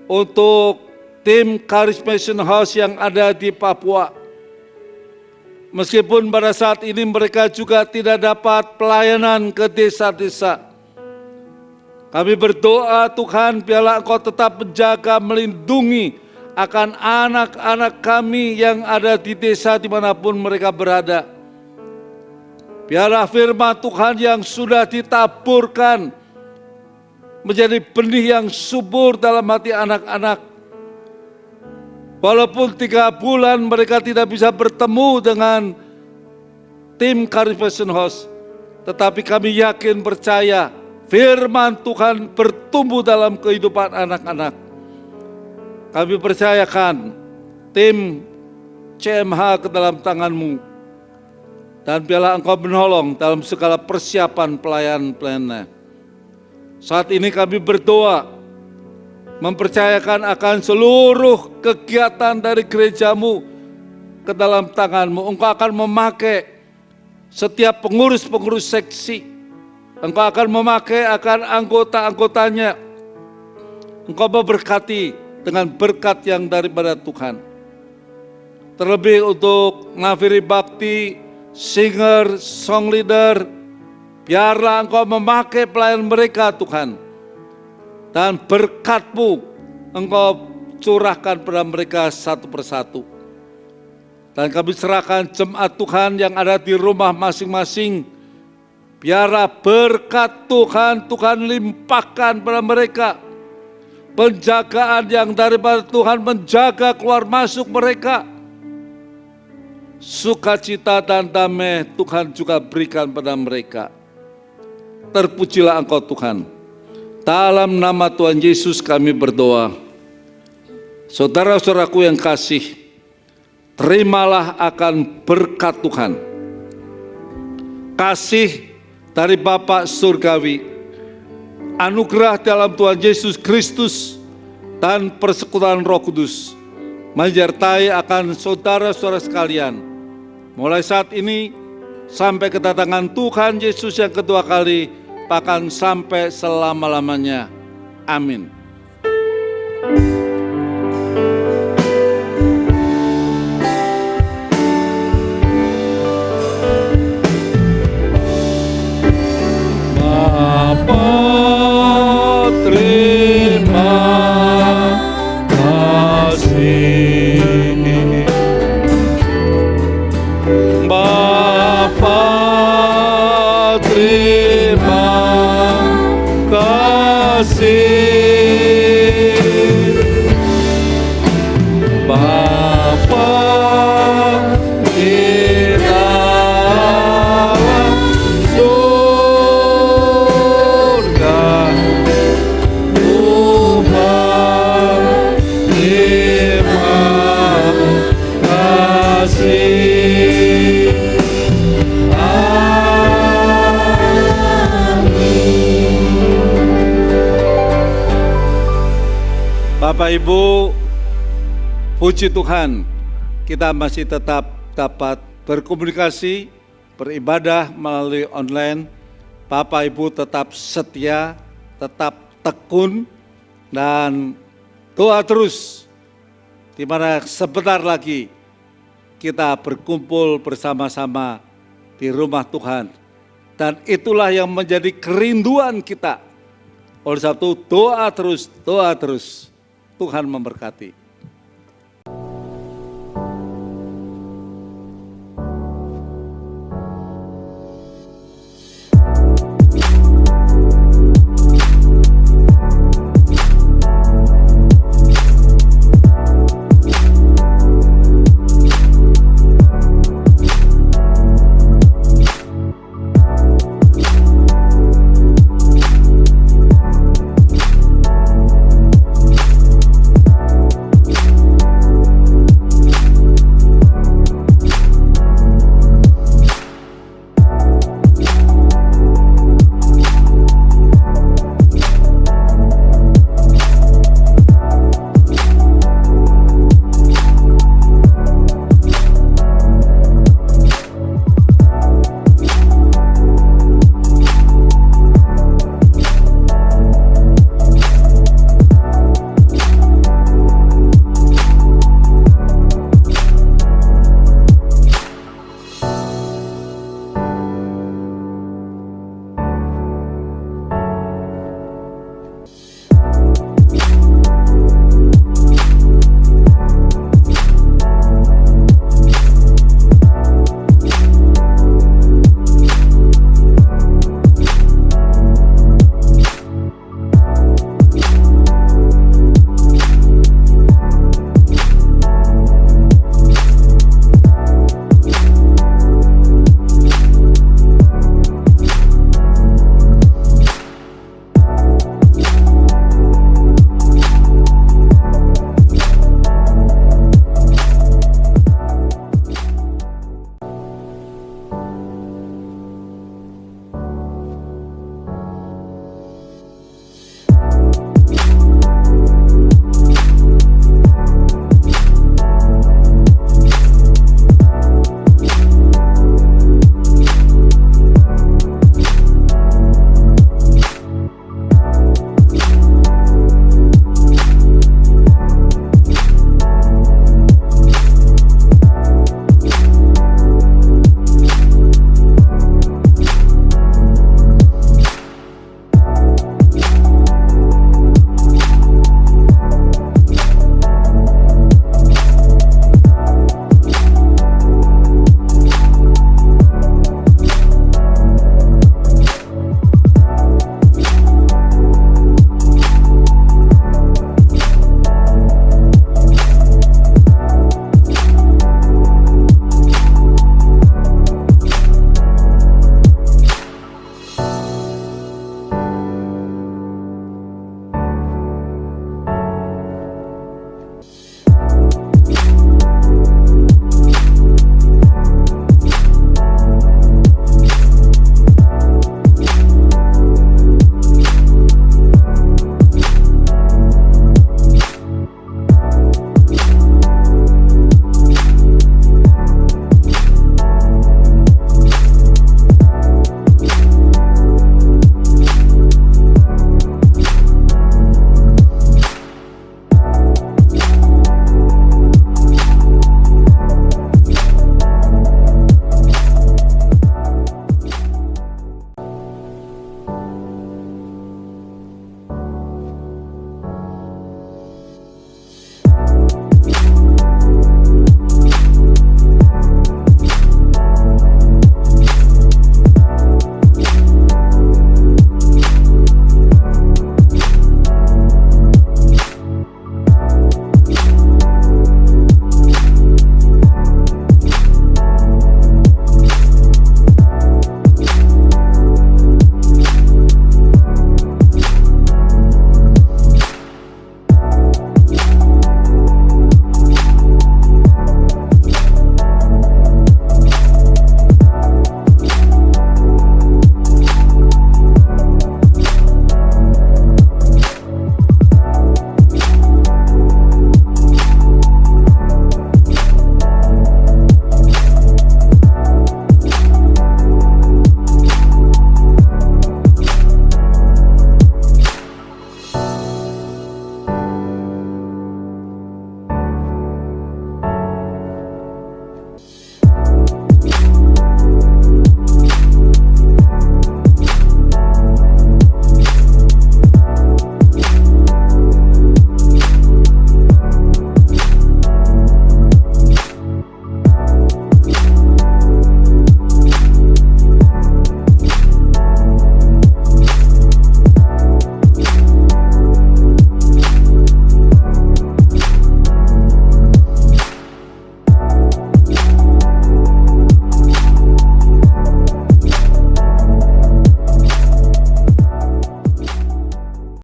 Speaker 1: untuk tim Charis Mission House yang ada di Papua. Meskipun pada saat ini mereka juga tidak dapat pelayanan ke desa-desa. Kami berdoa Tuhan, biarlah Engkau tetap menjaga, melindungi akan anak-anak kami yang ada di desa dimanapun mereka berada. Biarlah firman Tuhan yang sudah ditaburkan menjadi benih yang subur dalam hati anak-anak. Walaupun 3 bulan mereka tidak bisa bertemu dengan tim Charis Mission House, tetapi kami yakin percaya firman Tuhan bertumbuh dalam kehidupan anak-anak. Kami percayakan tim CMH ke dalam tangan-Mu. Dan biarlah Engkau menolong dalam segala persiapan pelayan-pelayannya. Saat ini kami berdoa, mempercayakan akan seluruh kegiatan dari gerejamu ke dalam tangan-Mu. Engkau akan memakai setiap pengurus-pengurus seksi. Engkau akan memakai akan anggota-anggotanya. Engkau memberkati dengan berkat yang daripada Tuhan. Terlebih untuk Nafiri Bakti, singer, song leader, biarlah Engkau memakai pelayan mereka Tuhan. Dan berkat-Mu Engkau curahkan pada mereka satu persatu. Dan kami serahkan jemaat Tuhan yang ada di rumah masing-masing. Biarlah berkat Tuhan, Tuhan limpahkan pada mereka. Penjagaan yang daripada Tuhan menjaga keluar masuk mereka. Sukacita dan damai Tuhan juga berikan pada mereka. Terpujilah Engkau Tuhan. Dalam nama Tuhan Yesus kami berdoa. Saudara-saudaraku yang kasih, terimalah akan berkat Tuhan. Kasih dari Bapa Surgawi, anugerah dalam Tuhan Yesus Kristus, dan persekutuan Roh Kudus menyertai akan saudara-saudara sekalian, mulai saat ini sampai kedatangan Tuhan Yesus yang kedua kali, bahkan sampai selama-lamanya. Amin. Terima kasih Bapa, terima kasih Bapa di dalam surga. Bapak Ibu, puji Tuhan, kita masih tetap dapat berkomunikasi, beribadah melalui online. Bapak Ibu tetap setia, tetap tekun, dan doa terus, di mana sebentar lagi kita berkumpul bersama-sama di rumah Tuhan. Dan itulah yang menjadi kerinduan kita. Oleh sebab itu doa terus, Tuhan memberkati.